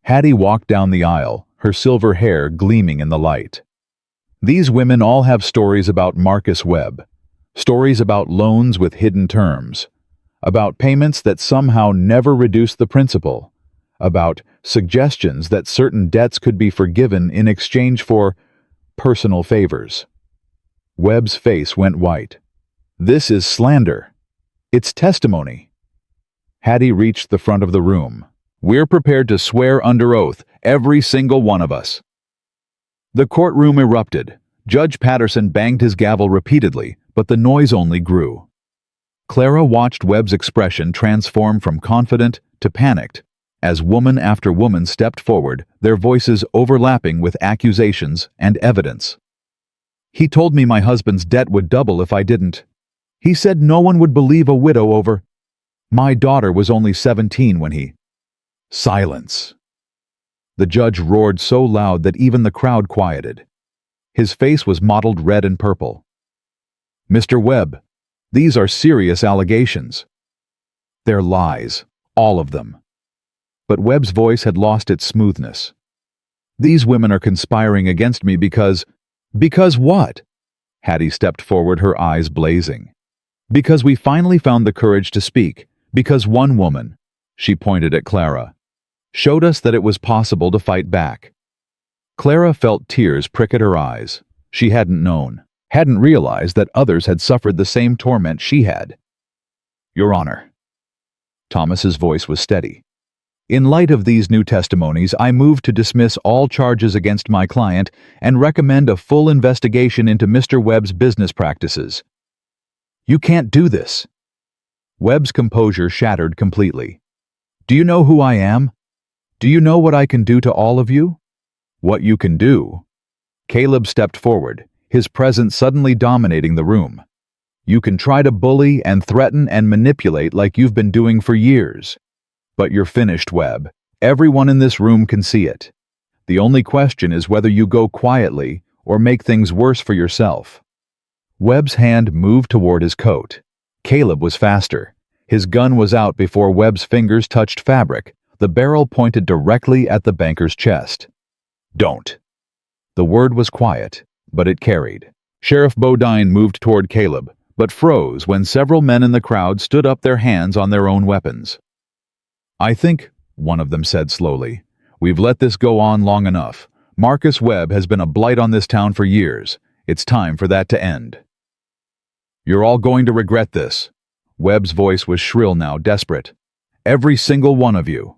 A: Hattie walked down the aisle, her silver hair gleaming in the light. "These women all have stories about Marcus Webb, stories about loans with hidden terms, about payments that somehow never reduce the principal, about suggestions that certain debts could be forgiven in exchange for personal favors." Webb's face went white. "This is slander. It's testimony." Hattie reached the front of the room. "We're prepared to swear under oath, every single one of us." The courtroom erupted. Judge Patterson banged his gavel repeatedly, but the noise only grew. Clara watched Webb's expression transform from confident to panicked, as woman after woman stepped forward, their voices overlapping with accusations and evidence. "He told me my husband's debt would double if I didn't. He said no one would believe a widow over. My daughter was only 17 when he—" Silence. The judge roared so loud that even the crowd quieted. His face was mottled red and purple. "Mr. Webb, these are serious allegations." "They're lies, all of them." But Webb's voice had lost its smoothness. "These women are conspiring against me because—" "Because what?" Hattie stepped forward, her eyes blazing. "Because we finally found the courage to speak. Because one woman," she pointed at Clara, "showed us that it was possible to fight back." Clara felt tears prick at her eyes. She hadn't known, hadn't realized that others had suffered the same torment she had. "Your Honor." Thomas's voice was steady. "In light of these new testimonies, I move to dismiss all charges against my client and recommend a full investigation into Mr. Webb's business practices." "You can't do this." Webb's composure shattered completely. "Do you know who I am? Do you know what I can do to all of you?" "What you can do?" Caleb stepped forward, his presence suddenly dominating the room. "You can try to bully and threaten and manipulate like you've been doing for years. But you're finished, Webb. Everyone in this room can see it. The only question is whether you go quietly or make things worse for yourself." Webb's hand moved toward his coat. Caleb was faster. His gun was out before Webb's fingers touched fabric. The barrel pointed directly at the banker's chest. "Don't." The word was quiet, but it carried. Sheriff Bodine moved toward Caleb, but froze when several men in the crowd stood up, their hands on their own weapons. "I think," one of them said slowly, "we've let this go on long enough. Marcus Webb has been a blight on this town for years. It's time for that to end." "You're all going to regret this." Webb's voice was shrill now, desperate. "Every single one of you."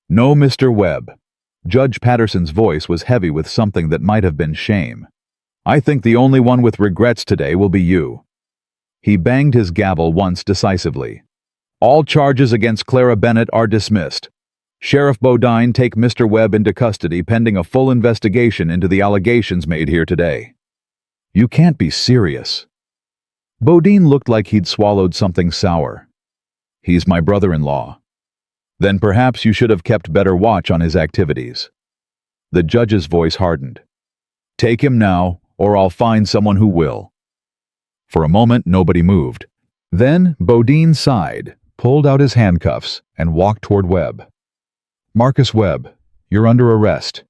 A: "No, Mr. Webb." Judge Patterson's voice was heavy with something that might have been shame. "I think the only one with regrets today will be you." He banged his gavel once decisively. "All charges against Clara Bennett are dismissed. Sheriff Bodine, take Mr. Webb into custody pending a full investigation into the allegations made here today." "You can't be serious." Bodine looked like he'd swallowed something sour. "He's my brother-in-law." "Then perhaps you should have kept better watch on his activities." The judge's voice hardened. "Take him now, or I'll find someone who will." For a moment, nobody moved. Then Bodine sighed, pulled out his handcuffs, and walked toward Webb. "Marcus Webb, you're under arrest."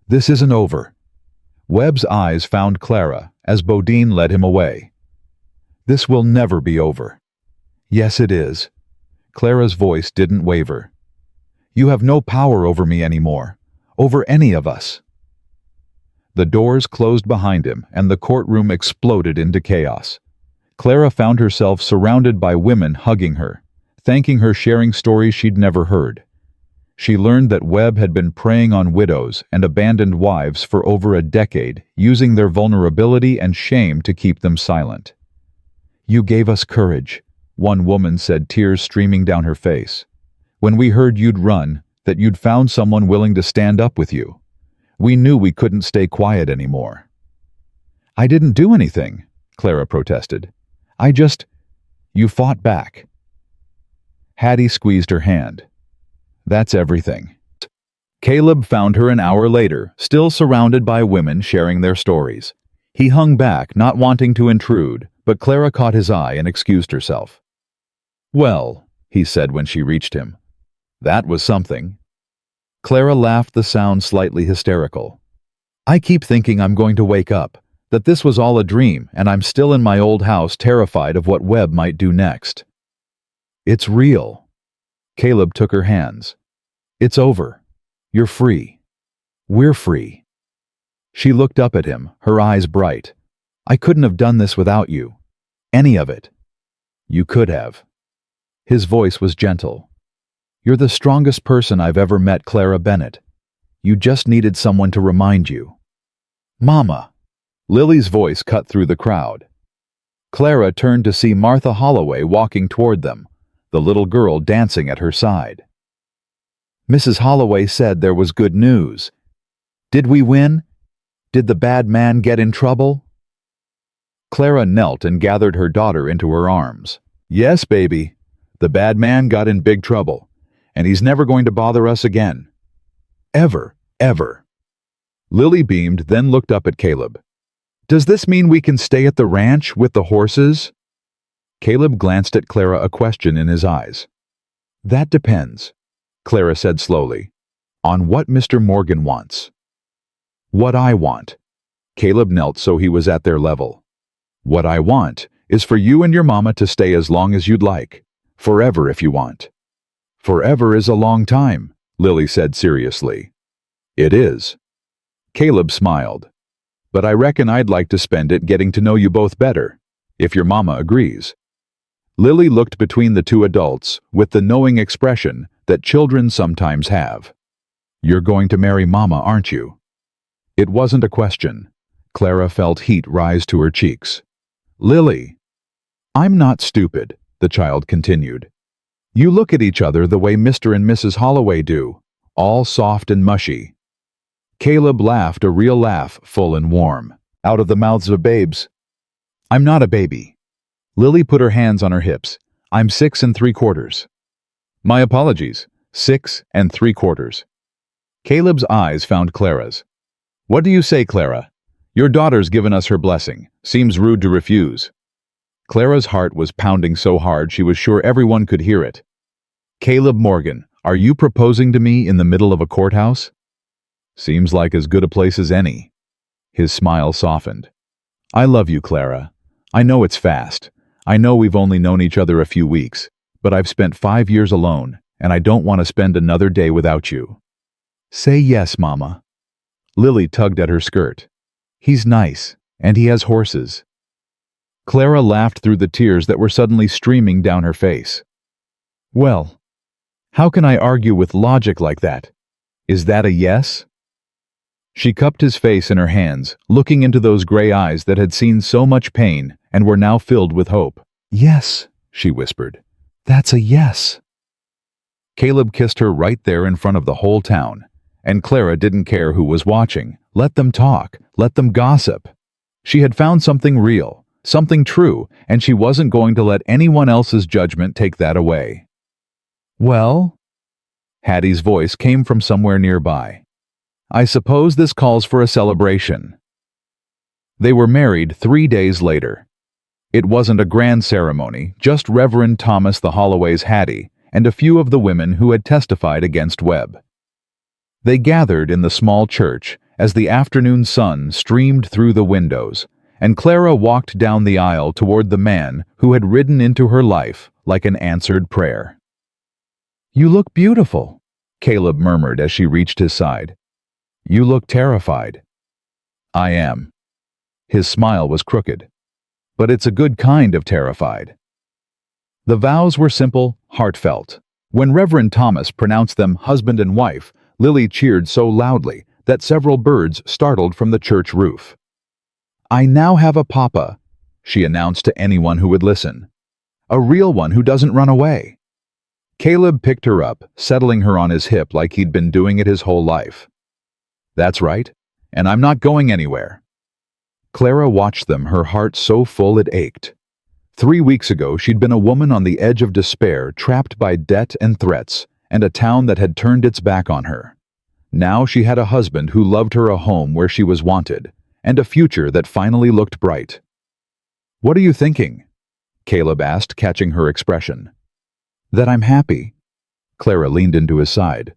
A: "This isn't over." Webb's eyes found Clara as Bodine led him away. "This will never be over." "Yes, it is." Clara's voice didn't waver. "You have no power over me anymore, over any of us." The doors closed behind him, and the courtroom exploded into chaos. Clara found herself surrounded by women hugging her, thanking her, sharing stories she'd never heard. She learned that Webb had been preying on widows and abandoned wives for over a decade, using their vulnerability and shame to keep them silent. "You gave us courage," one woman said, tears streaming down her face. "When we heard you'd run, that you'd found someone willing to stand up with you. We knew we couldn't stay quiet anymore." "I didn't do anything," Clara protested. You fought back." Hattie squeezed her hand. "That's everything." Caleb found her an hour later, still surrounded by women sharing their stories. He hung back, not wanting to intrude, but Clara caught his eye and excused herself. "Well," he said when she reached him, "that was something." Clara laughed, the sound slightly hysterical. "I keep thinking I'm going to wake up, that this was all a dream, and I'm still in my old house terrified of what Webb might do next." "It's real." Caleb took her hands. "It's over. You're free. We're free." She looked up at him, her eyes bright. "I couldn't have done this without you. Any of it." "You could have." His voice was gentle. "You're the strongest person I've ever met, Clara Bennett. You just needed someone to remind you." "Mama!" Lily's voice cut through the crowd. Clara turned to see Martha Holloway walking toward them, the little girl dancing at her side. "Mrs. Holloway said there was good news. Did we win? Did the bad man get in trouble?" Clara knelt and gathered her daughter into her arms. "Yes, baby. The bad man got in big trouble, and he's never going to bother us again. Ever, ever." Lily beamed, then looked up at Caleb. "Does this mean we can stay at the ranch with the horses?" Caleb glanced at Clara, a question in his eyes. "That depends," Clara said slowly, "on what Mr. Morgan wants." "What I want." Caleb knelt so he was at their level. "What I want is for you and your mama to stay as long as you'd like. Forever if you want." "Forever is a long time," Lily said seriously. "It is." Caleb smiled. "But I reckon I'd like to spend it getting to know you both better, if your mama agrees." Lily looked between the two adults with the knowing expression that children sometimes have. "You're going to marry Mama, aren't you?" It wasn't a question. Clara felt heat rise to her cheeks. "Lily!" "I'm not stupid," the child continued. "You look at each other the way Mr. and Mrs. Holloway do, all soft and mushy." Caleb laughed, a real laugh, full and warm, out of the mouths of babes. "I'm not a baby." Lily put her hands on her hips. "I'm 6 3/4. "My apologies, 6 3/4. Caleb's eyes found Clara's. "What do you say, Clara? Your daughter's given us her blessing. Seems rude to refuse." Clara's heart was pounding so hard she was sure everyone could hear it. "Caleb Morgan, are you proposing to me in the middle of a courthouse?" "Seems like as good a place as any." His smile softened. "I love you, Clara. I know it's fast. I know we've only known each other a few weeks, but I've spent 5 years alone, and I don't want to spend another day without you." "Say yes, Mama." Lily tugged at her skirt. "He's nice, and he has horses." Clara laughed through the tears that were suddenly streaming down her face. "Well, how can I argue with logic like that? Is that a yes?" She cupped his face in her hands, looking into those gray eyes that had seen so much pain and were now filled with hope. "Yes," she whispered. "That's a yes." Caleb kissed her right there in front of the whole town, and Clara didn't care who was watching. Let them talk, let them gossip. She had found something real, something true, and she wasn't going to let anyone else's judgment take that away. "Well?" Hattie's voice came from somewhere nearby. "I suppose this calls for a celebration." They were married 3 days later. It wasn't a grand ceremony, just Reverend Thomas the Holloway's Hattie and a few of the women who had testified against Webb. They gathered in the small church as the afternoon sun streamed through the windows, and Clara walked down the aisle toward the man who had ridden into her life like an answered prayer. "You look beautiful," Caleb murmured as she reached his side. "You look terrified." "I am." His smile was crooked. "But it's a good kind of terrified." The vows were simple, heartfelt. When Reverend Thomas pronounced them husband and wife, Lily cheered so loudly that several birds startled from the church roof. "I now have a papa," she announced to anyone who would listen. "A real one who doesn't run away." Caleb picked her up, settling her on his hip like he'd been doing it his whole life. "That's right, and I'm not going anywhere." Clara watched them, her heart so full it ached. 3 weeks ago, she'd been a woman on the edge of despair, trapped by debt and threats, and a town that had turned its back on her. Now she had a husband who loved her, a home where she was wanted, and a future that finally looked bright. "What are you thinking?" Caleb asked, catching her expression. "That I'm happy." Clara leaned into his side.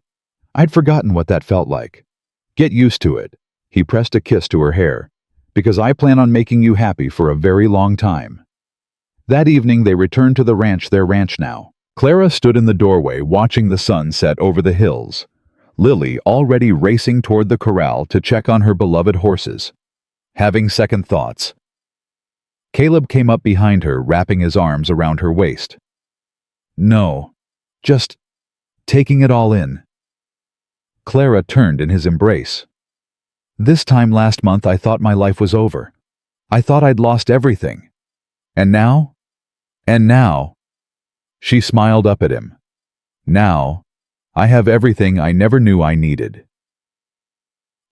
A: "I'd forgotten what that felt like." "Get used to it." He pressed a kiss to her hair. "Because I plan on making you happy for a very long time." That evening they returned to their ranch now. Clara stood in the doorway watching the sun set over the hills. Lily already racing toward the corral to check on her beloved horses. Having second thoughts. Caleb came up behind her, wrapping his arms around her waist. "No, just taking it all in." Clara turned in his embrace. "This time last month I thought my life was over. I thought I'd lost everything. And now?" "And now," she smiled up at him. "Now, I have everything I never knew I needed."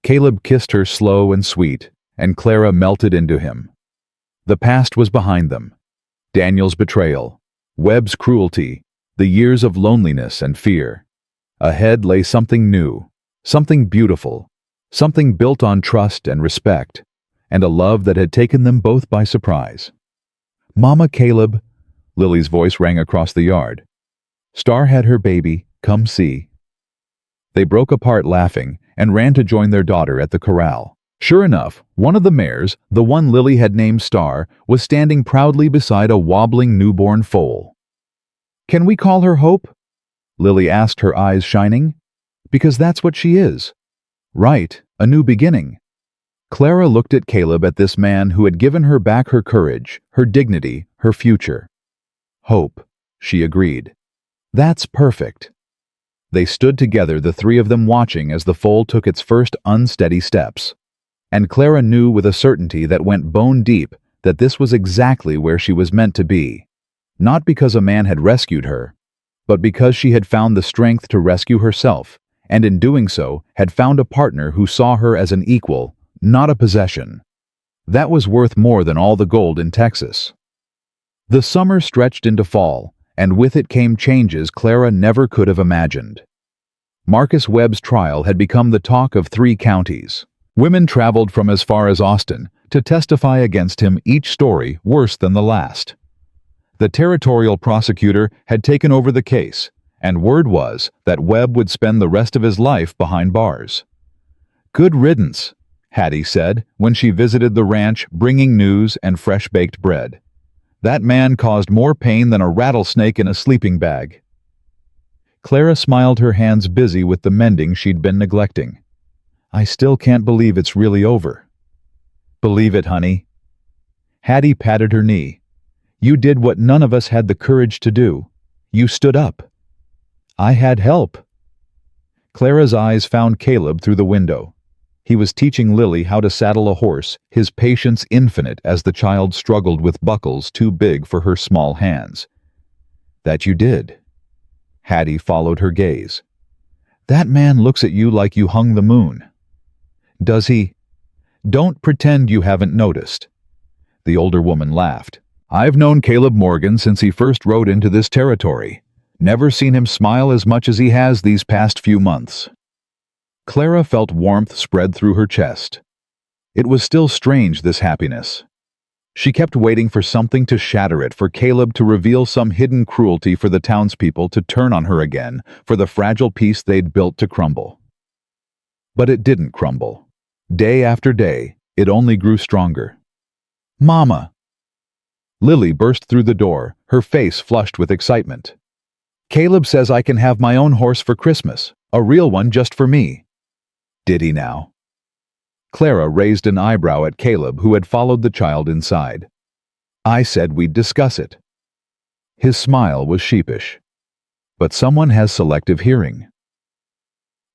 A: Caleb kissed her slow and sweet, and Clara melted into him. The past was behind them. Daniel's betrayal, Webb's cruelty, the years of loneliness and fear. Ahead lay something new, something beautiful, something built on trust and respect, and a love that had taken them both by surprise. "Mama, Caleb," Lily's voice rang across the yard. "Star had her baby, come see." They broke apart laughing and ran to join their daughter at the corral. Sure enough, one of the mares, the one Lily had named Star, was standing proudly beside a wobbling newborn foal. "Can we call her Hope?" Lily asked, her eyes shining. "Because that's what she is. Right, a new beginning." Clara looked at Caleb, at this man who had given her back her courage, her dignity, her future. "Hope," she agreed. "That's perfect." They stood together, the three of them watching as the foal took its first unsteady steps. And Clara knew with a certainty that went bone deep that this was exactly where she was meant to be. Not because a man had rescued her, but because she had found the strength to rescue herself, and in doing so had found a partner who saw her as an equal, not a possession. That was worth more than all the gold in Texas. The summer stretched into fall, and with it came changes Clara never could have imagined. Marcus Webb's trial had become the talk of 3 counties. Women traveled from as far as Austin to testify against him, each story worse than the last. The territorial prosecutor had taken over the case, and word was that Webb would spend the rest of his life behind bars. "Good riddance," Hattie said when she visited the ranch bringing news and fresh-baked bread. "That man caused more pain than a rattlesnake in a sleeping bag." Clara smiled, her hands busy with the mending she'd been neglecting. "I still can't believe it's really over." "Believe it, honey." Hattie patted her knee. "You did what none of us had the courage to do. You stood up." "I had help." Clara's eyes found Caleb through the window. He was teaching Lily how to saddle a horse, his patience infinite as the child struggled with buckles too big for her small hands. "That you did." Hattie followed her gaze. "That man looks at you like you hung the moon." "Does he?" "Don't pretend you haven't noticed." The older woman laughed. "I've known Caleb Morgan since he first rode into this territory. Never seen him smile as much as he has these past few months." Clara felt warmth spread through her chest. It was still strange, this happiness. She kept waiting for something to shatter it, for Caleb to reveal some hidden cruelty, for the townspeople to turn on her again, for the fragile peace they'd built to crumble. But it didn't crumble. Day after day, it only grew stronger. "Mama!" Lily burst through the door, her face flushed with excitement. "Caleb says I can have my own horse for Christmas, a real one just for me." "Did he now?" Clara raised an eyebrow at Caleb, who had followed the child inside. "I said we'd discuss it." His smile was sheepish. "But someone has selective hearing."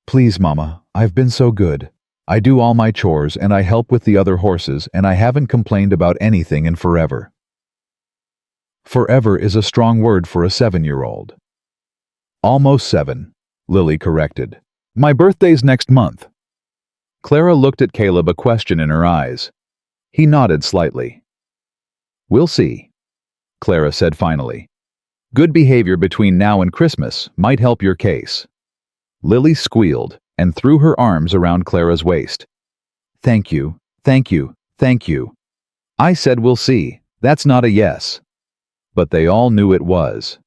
A: "Please, Mama, I've been so good. I do all my chores and I help with the other horses, and I haven't complained about anything in forever." Forever is a strong word for a 7-year-old. "Almost 7, Lily corrected. My birthday's next month." Clara looked at Caleb, a question in her eyes. He nodded slightly. "We'll see." Clara said finally. Good behavior between now and Christmas might help your case. Lily squealed and threw her arms around Clara's waist. Thank you, thank you, thank you. I said we'll see. That's not a yes. But they all knew it was.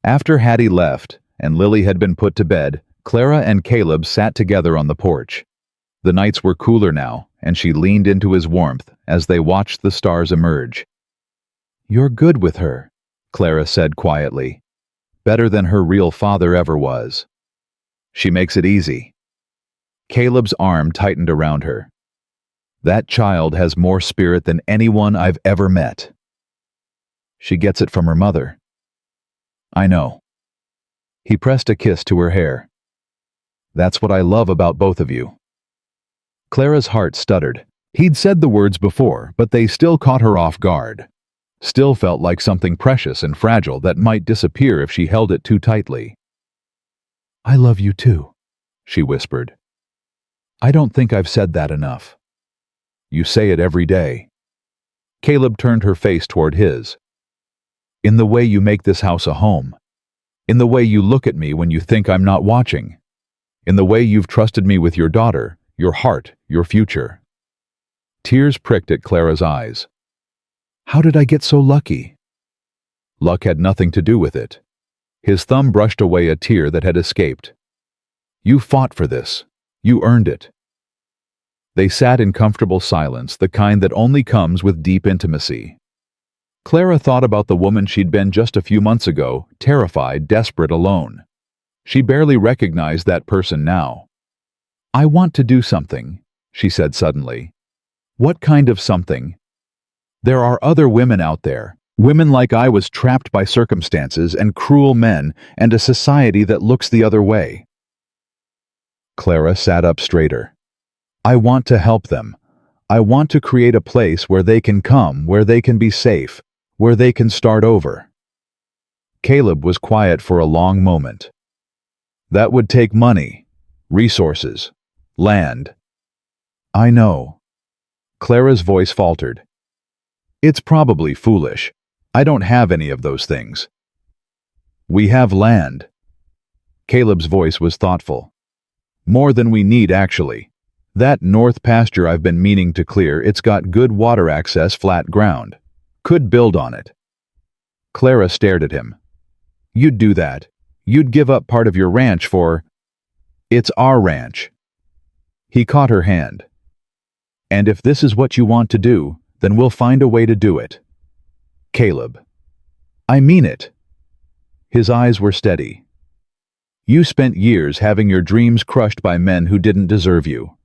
A: After Hattie left and Lily had been put to bed, Clara and Caleb sat together on the porch. The nights were cooler now, and she leaned into his warmth as they watched the stars emerge. You're good with her, Clara said quietly. Better than her real father ever was. She makes it easy. Caleb's arm tightened around her. That child has more spirit than anyone I've ever met. She gets it from her mother. I know. He pressed a kiss to her hair. That's what I love about both of you. Clara's heart stuttered. He'd said the words before, but they still caught her off guard. Still felt like something precious and fragile that might disappear if she held it too tightly. I love you too, she whispered. I don't think I've said that enough. You say it every day. Caleb turned her face toward his. In the way you make this house a home. In the way you look at me when you think I'm not watching. In the way you've trusted me with your daughter, your heart, your future. Tears pricked at Clara's eyes. How did I get so lucky? Luck had nothing to do with it. His thumb brushed away a tear that had escaped. You fought for this. You earned it. They sat in comfortable silence, the kind that only comes with deep intimacy. Clara thought about the woman she'd been just a few months ago, terrified, desperate, alone. She barely recognized that person now. I want to do something, she said suddenly. What kind of something? There are other women out there, women like I was trapped by circumstances and cruel men and a society that looks the other way. Clara sat up straighter. I want to help them. I want to create a place where they can come, where they can be safe, where they can start over. Caleb was quiet for a long moment. That would take money, resources, land. I know. Clara's voice faltered. It's probably foolish. I don't have any of those things. We have land. Caleb's voice was thoughtful. More than we need, actually. That north pasture I've been meaning to clear, it's got good water access, flat ground. Could build on it. Clara stared at him. You'd do that. You'd give up part of your ranch for... It's our ranch. He caught her hand. And if this is what you want to do, then we'll find a way to do it. Caleb. I mean it. His eyes were steady. You spent years having your dreams crushed by men who didn't deserve you.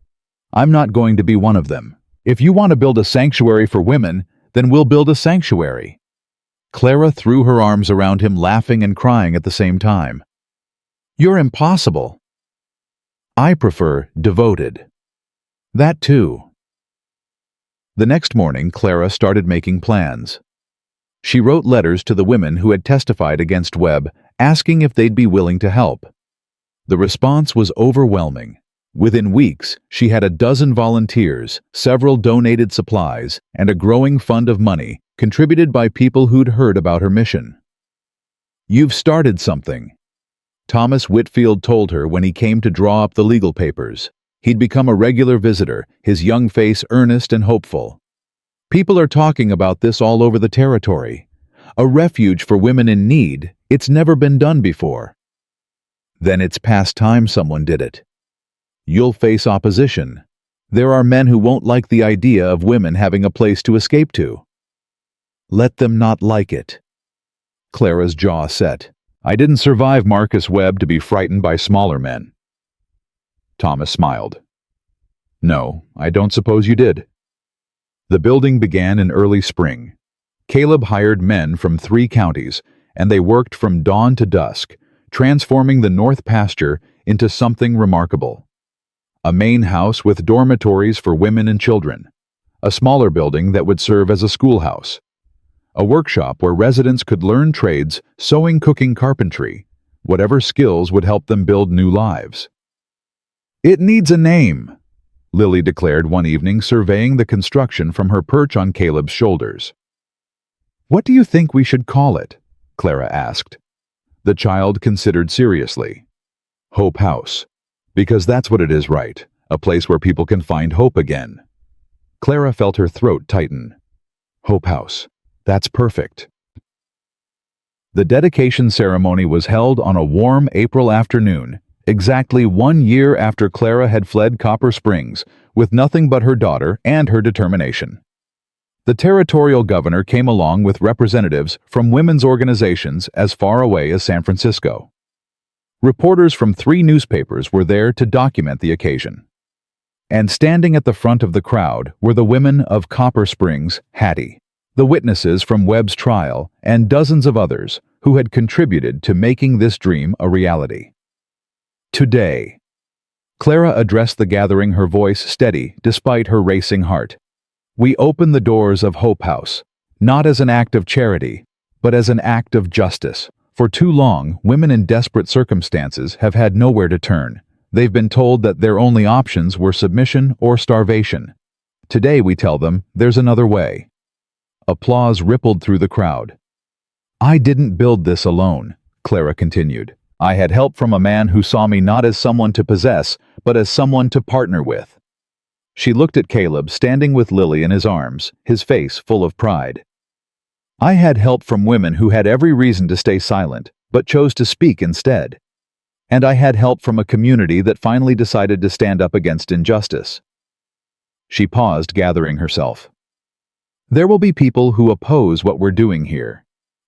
A: I'm not going to be one of them. If you want to build a sanctuary for women, then we'll build a sanctuary. Clara threw her arms around him, laughing and crying at the same time. You're impossible. I prefer devoted. That too. The next morning, Clara started making plans. She wrote letters to the women who had testified against Webb, asking if they'd be willing to help. The response was overwhelming. Within weeks, she had a dozen volunteers, several donated supplies, and a growing fund of money contributed by people who'd heard about her mission. You've started something, Thomas Whitfield told her when he came to draw up the legal papers. He'd become a regular visitor, his young face earnest and hopeful. People are talking about this all over the territory. A refuge for women in need. It's never been done before. Then it's past time someone did it. You'll face opposition. There are men who won't like the idea of women having a place to escape to. Let them not like it. Clara's jaw set. I didn't survive Marcus Webb to be frightened by smaller men. Thomas smiled. No, I don't suppose you did. The building began in early spring. Caleb hired men from 3 counties, and they worked from dawn to dusk, transforming the north pasture into something remarkable. A main house with dormitories for women and children, a smaller building that would serve as a schoolhouse, a workshop where residents could learn trades, sewing, cooking, carpentry, whatever skills would help them build new lives. It needs a name, Lily declared one evening, surveying the construction from her perch on Caleb's shoulders. "What do you think we should call it?" Clara asked. The child considered seriously. "Hope House. Because that's what it is, right? A place where people can find hope again." Clara felt her throat tighten. Hope House. That's perfect. The dedication ceremony was held on a warm April afternoon, exactly 1 year after Clara had fled Copper Springs, with nothing but her daughter and her determination. The territorial governor came along with representatives from women's organizations as far away as San Francisco. Reporters from 3 newspapers were there to document the occasion. And standing at the front of the crowd were the women of Copper Springs, Hattie, the witnesses from Webb's trial, and dozens of others who had contributed to making this dream a reality. Today, Clara addressed the gathering, her voice steady despite her racing heart. We open the doors of Hope House, not as an act of charity, but as an act of justice. For too long, women in desperate circumstances have had nowhere to turn. They've been told that their only options were submission or starvation. Today we tell them there's another way. Applause rippled through the crowd. "I didn't build this alone," Clara continued. "I had help from a man who saw me not as someone to possess, but as someone to partner with." She looked at Caleb standing with Lily in his arms, his face full of pride. "I had help from women who had every reason to stay silent, but chose to speak instead. And I had help from a community that finally decided to stand up against injustice." She paused, gathering herself. "There will be people who oppose what we're doing here.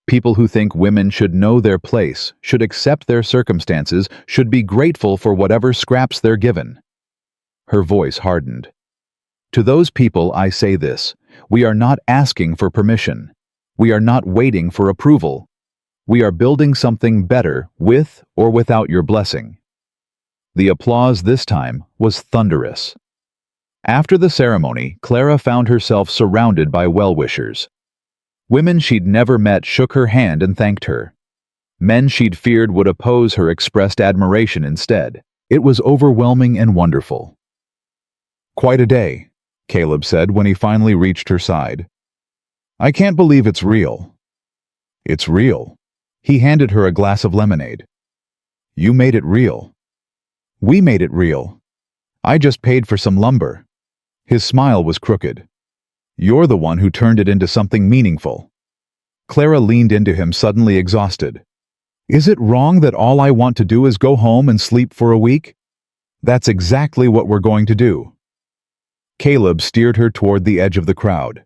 A: People who think women should know their place, should accept their circumstances, should be grateful for whatever scraps they're given." Her voice hardened. "To those people I say this: we are not asking for permission. We are not waiting for approval. We are building something better with or without your blessing." The applause this time was thunderous. After the ceremony, Clara found herself surrounded by well-wishers. Women she'd never met shook her hand and thanked her. Men she'd feared would oppose her expressed admiration instead. It was overwhelming and wonderful. "Quite a day," Caleb said when he finally reached her side. "I can't believe it's real." "It's real." He handed her a glass of lemonade. "You made it real." "We made it real. I just paid for some lumber." His smile was crooked. "You're the one who turned it into something meaningful." Clara leaned into him, suddenly exhausted. "Is it wrong that all I want to do is go home and sleep for a week?" "That's exactly what we're going to do." Caleb steered her toward the edge of the crowd.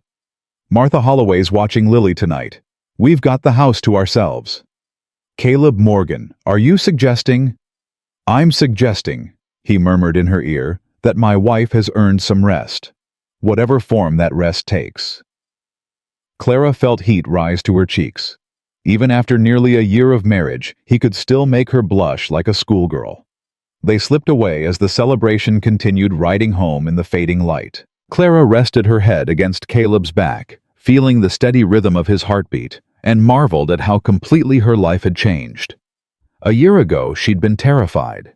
A: "Martha Holloway's watching Lily tonight. We've got the house to ourselves." "Caleb Morgan, are you suggesting—" "I'm suggesting," he murmured in her ear, "that my wife has earned some rest, whatever form that rest takes." Clara felt heat rise to her cheeks. Even after nearly a year of marriage, he could still make her blush like a schoolgirl. They slipped away as the celebration continued, riding home in the fading light. Clara rested her head against Caleb's back, feeling the steady rhythm of his heartbeat, and marveled at how completely her life had changed. A year ago, she'd been terrified.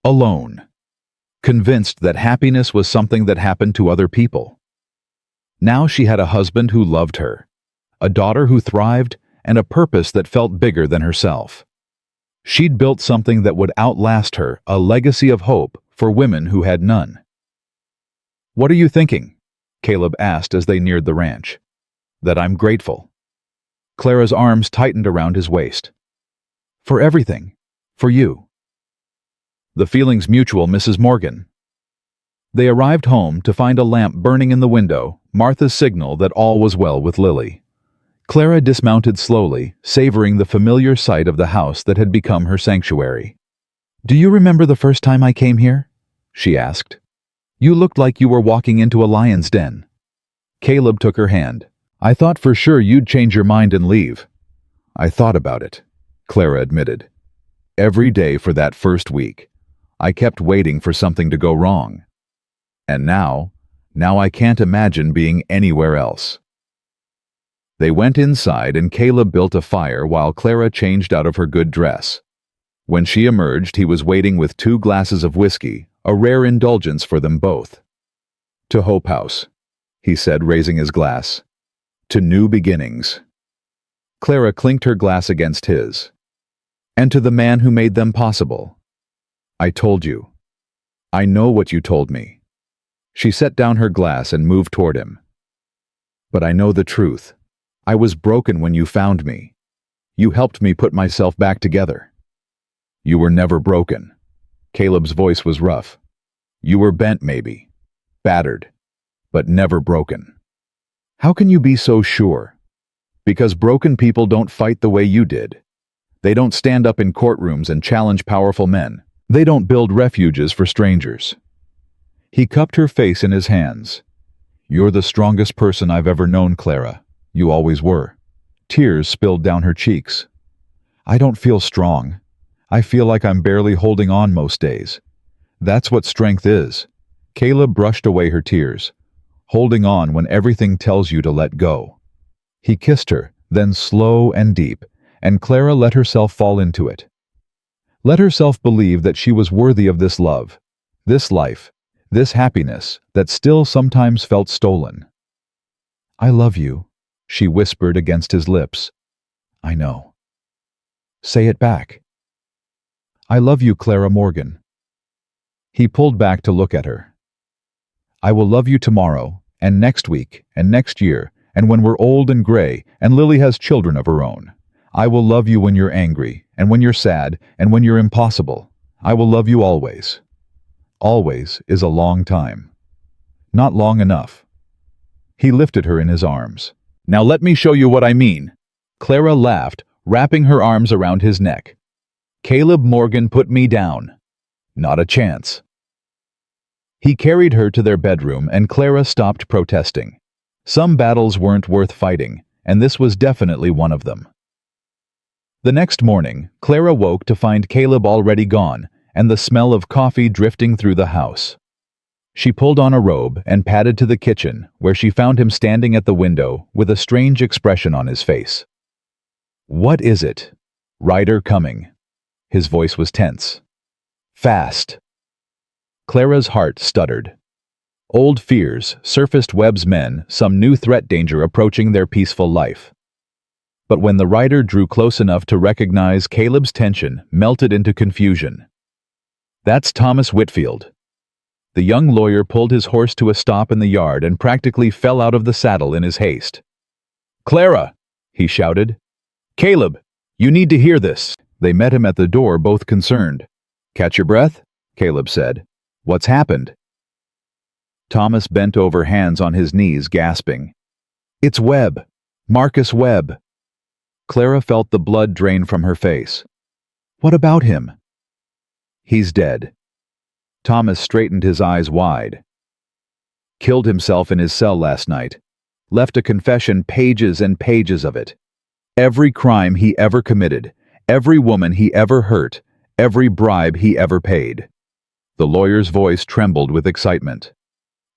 A: Alone. Convinced that happiness was something that happened to other people. Now she had a husband who loved her, a daughter who thrived, and a purpose that felt bigger than herself. She'd built something that would outlast her, a legacy of hope for women who had none. "What are you thinking?" Caleb asked as they neared the ranch. "That I'm grateful." Clara's arms tightened around his waist. "For everything. For you." "The feeling's mutual, Mrs. Morgan." They arrived home to find a lamp burning in the window, Martha's signal that all was well with Lily. Clara dismounted slowly, savoring the familiar sight of the house that had become her sanctuary. "Do you remember the first time I came here?" she asked. "You looked like you were walking into a lion's den." Caleb took her hand. "I thought for sure you'd change your mind and leave." "I thought about it," Clara admitted. "Every day for that first week. I kept waiting for something to go wrong. And now I can't imagine being anywhere else." They went inside and Caleb built a fire while Clara changed out of her good dress. When she emerged, he was waiting with 2 glasses of whiskey, a rare indulgence for them both. "To Hope House," he said, raising his glass. "To new beginnings." Clara clinked her glass against his. And to the man who made them possible. I told you. I know what you told me. She set down her glass and moved toward him. But I know the truth. I was broken when you found me. You helped me put myself back together. You were never broken. Caleb's voice was rough. You were bent, maybe. Battered. But never broken. How can you be so sure? Because broken people don't fight the way you did. They don't stand up in courtrooms and challenge powerful men. They don't build refuges for strangers. He cupped her face in his hands. You're the strongest person I've ever known, Clara. You always were. Tears spilled down her cheeks. I don't feel strong. I feel like I'm barely holding on most days. That's what strength is. Caleb brushed away her tears. Holding on when everything tells you to let go. He kissed her, then slow and deep, and Clara let herself fall into it. Let herself believe that she was worthy of this love, this life, this happiness that still sometimes felt stolen. I love you, she whispered against his lips. I know. Say it back. I love you, Clara Morgan. He pulled back to look at her. I will love you tomorrow, and next week, and next year, and when we're old and gray, and Lily has children of her own. I will love you when you're angry, and when you're sad, and when you're impossible. I will love you always. Always is a long time. Not long enough. He lifted her in his arms. Now let me show you what I mean. Clara laughed, wrapping her arms around his neck. Caleb Morgan put me down. Not a chance. He carried her to their bedroom and Clara stopped protesting. Some battles weren't worth fighting, and this was definitely one of them. The next morning, Clara woke to find Caleb already gone and the smell of coffee drifting through the house. She pulled on a robe and padded to the kitchen, where she found him standing at the window with a strange expression on his face. What is it? Ryder coming. His voice was tense. Fast. Clara's heart stuttered. Old fears surfaced. Webb's men, some new threat danger approaching their peaceful life. But when the rider drew close enough to recognize Caleb's tension melted into confusion. That's Thomas Whitfield. The young lawyer pulled his horse to a stop in the yard and practically fell out of the saddle in his haste. Clara, he shouted. Caleb, you need to hear this. They met him at the door, both concerned. Catch your breath? Caleb said. What's happened? Thomas bent over, hands on his knees, gasping. It's Webb. Marcus Webb. Clara felt the blood drain from her face. What about him? He's dead. Thomas straightened his eyes wide. Killed himself in his cell last night. Left a confession, pages and pages of it. Every crime he ever committed, every woman he ever hurt, every bribe he ever paid. The lawyer's voice trembled with excitement.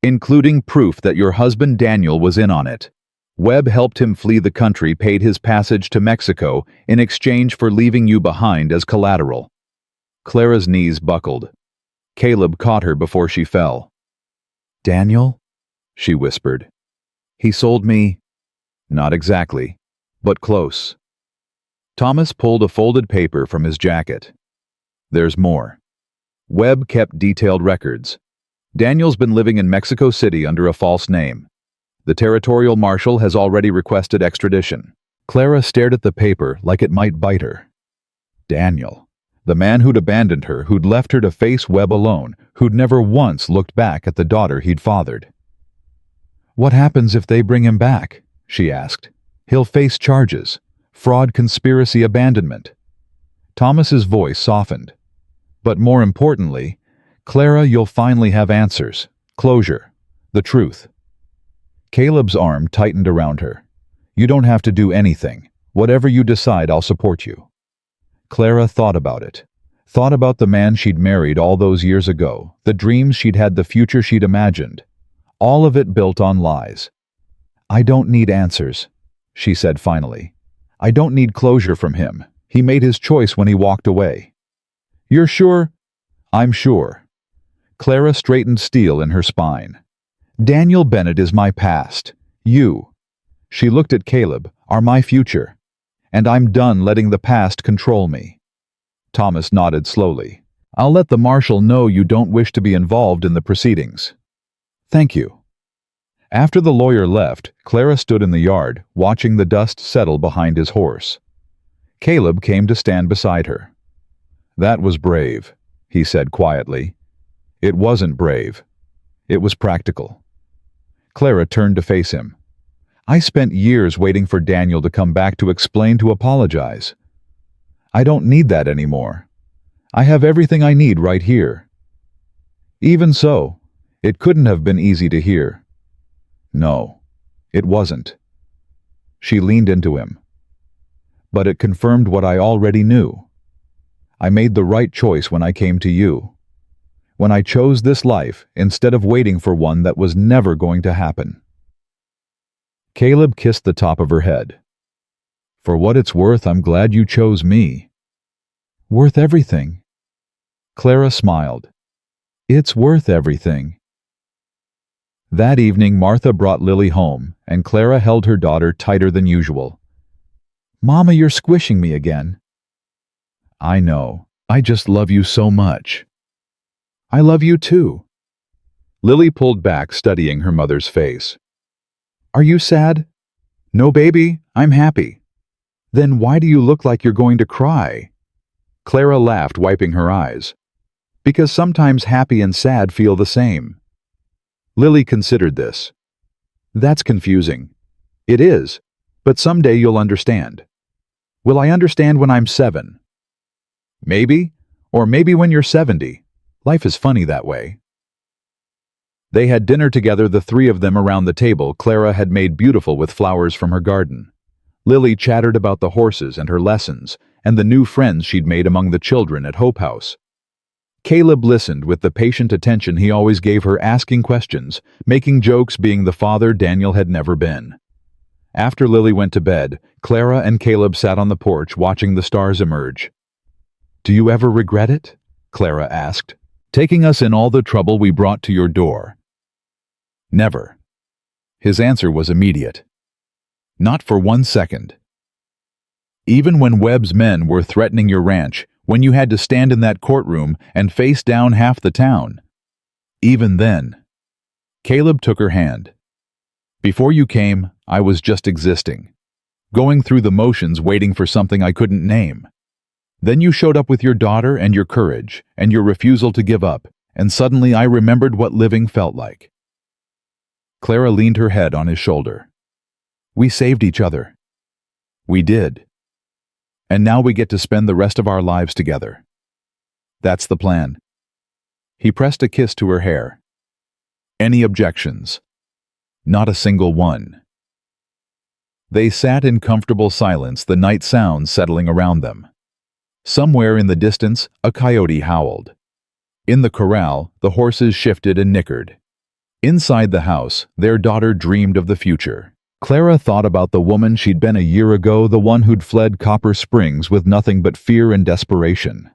A: Including proof that your husband Daniel was in on it. Webb helped him flee the country, paid his passage to Mexico in exchange for leaving you behind as collateral. Clara's knees buckled. Caleb caught her before she fell. Daniel? She whispered. He sold me... Not exactly, but close. Thomas pulled a folded paper from his jacket. There's more. Webb kept detailed records. Daniel's been living in Mexico City under a false name. The territorial marshal has already requested extradition. Clara stared at the paper like it might bite her. Daniel. The man who'd abandoned her, who'd left her to face Webb alone, who'd never once looked back at the daughter he'd fathered. What happens if they bring him back? She asked. He'll face charges. Fraud, conspiracy, abandonment. Thomas's voice softened. But more importantly, Clara, you'll finally have answers. Closure. The truth. Caleb's arm tightened around her. You don't have to do anything. Whatever you decide, I'll support you. Clara thought about it. Thought about the man she'd married all those years ago, the dreams she'd had, the future she'd imagined. All of it built on lies. I don't need answers, she said finally. I don't need closure from him. He made his choice when he walked away. You're sure? I'm sure. Clara straightened steel in her spine. Daniel Bennett is my past. You, she looked at Caleb, are my future. and I'm done letting the past control me." Thomas nodded slowly. "I'll let the marshal know you don't wish to be involved in the proceedings." "Thank you." After the lawyer left, Clara stood in the yard, watching the dust settle behind his horse. Caleb came to stand beside her. "That was brave," he said quietly. "It wasn't brave. It was practical." Clara turned to face him. "I spent years waiting for Daniel to come back to explain, to apologize. I don't need that anymore. I have everything I need right here." Even so, it couldn't have been easy to hear. No, it wasn't. She leaned into him. "But it confirmed what I already knew. I made the right choice when I came to you. When I chose this life instead of waiting for one that was never going to happen." Caleb kissed the top of her head. "For what it's worth, I'm glad you chose me." "Worth everything." Clara smiled. "It's worth everything." That evening, Martha brought Lily home, and Clara held her daughter tighter than usual. "Mama, you're squishing me again." "I know. I just love you so much." "I love you too." Lily pulled back, studying her mother's face. "Are you sad?" "No, baby, I'm happy." "Then why do you look like you're going to cry?" Clara laughed, wiping her eyes. "Because sometimes happy and sad feel the same." Lily considered this. "That's confusing." "It is, but someday you'll understand." "Will I understand when I'm 7? "Maybe, or maybe when you're 70. Life is funny that way." They had dinner together, the three of them around the table Clara had made beautiful with flowers from her garden. Lily chattered about the horses and her lessons, and the new friends she'd made among the children at Hope House. Caleb listened with the patient attention he always gave her, asking questions, making jokes, being the father Daniel had never been. After Lily went to bed, Clara and Caleb sat on the porch watching the stars emerge. "Do you ever regret it?" Clara asked. "Taking us in all the trouble we brought to your door?" "Never." His answer was immediate. "Not for 1 second. Even when Webb's men were threatening your ranch, when you had to stand in that courtroom and face down half the town. Even then." Caleb took her hand. "Before you came, I was just existing, going through the motions, waiting for something I couldn't name. Then you showed up with your daughter and your courage and your refusal to give up, and suddenly I remembered what living felt like." Clara leaned her head on his shoulder. "We saved each other." "We did. And now we get to spend the rest of our lives together. That's the plan." He pressed a kiss to her hair. "Any objections?" "Not a single one." They sat in comfortable silence, the night sounds settling around them. Somewhere in the distance, a coyote howled. In the corral, the horses shifted and nickered. Inside the house, their daughter dreamed of the future. Clara thought about the woman she'd been a year ago, the one who'd fled Copper Springs with nothing but fear and desperation.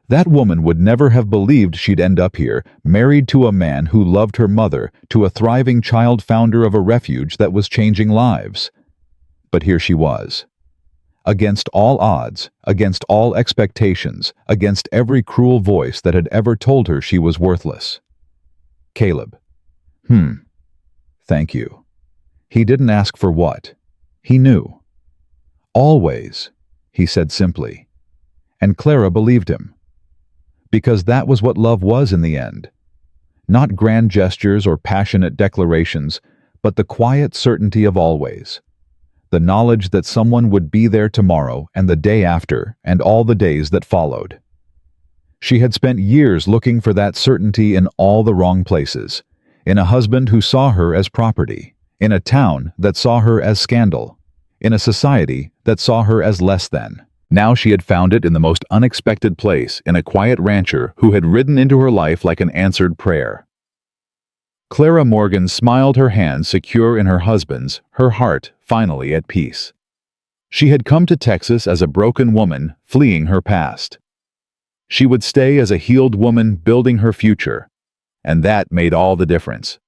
A: That woman would never have believed she'd end up here, married to a man who loved her mother, to a thriving child founder of a refuge that was changing lives. But here she was. Against all odds, against all expectations, against every cruel voice that had ever told her she was worthless. Caleb. Thank you. He didn't ask for what. He knew. Always, he said simply. And Clara believed him. Because that was what love was in the end. Not grand gestures or passionate declarations, but the quiet certainty of always. The knowledge that someone would be there tomorrow and the day after and all the days that followed. She had spent years looking for that certainty in all the wrong places. In a husband who saw her as property. In a town that saw her as scandal. In a society that saw her as less than. Now she had found it in the most unexpected place, in a quiet rancher who had ridden into her life like an answered prayer. Clara Morgan smiled, her hand secure in her husband's, her heart finally at peace. She had come to Texas as a broken woman, fleeing her past. She would stay as a healed woman, building her future. And that made all the difference.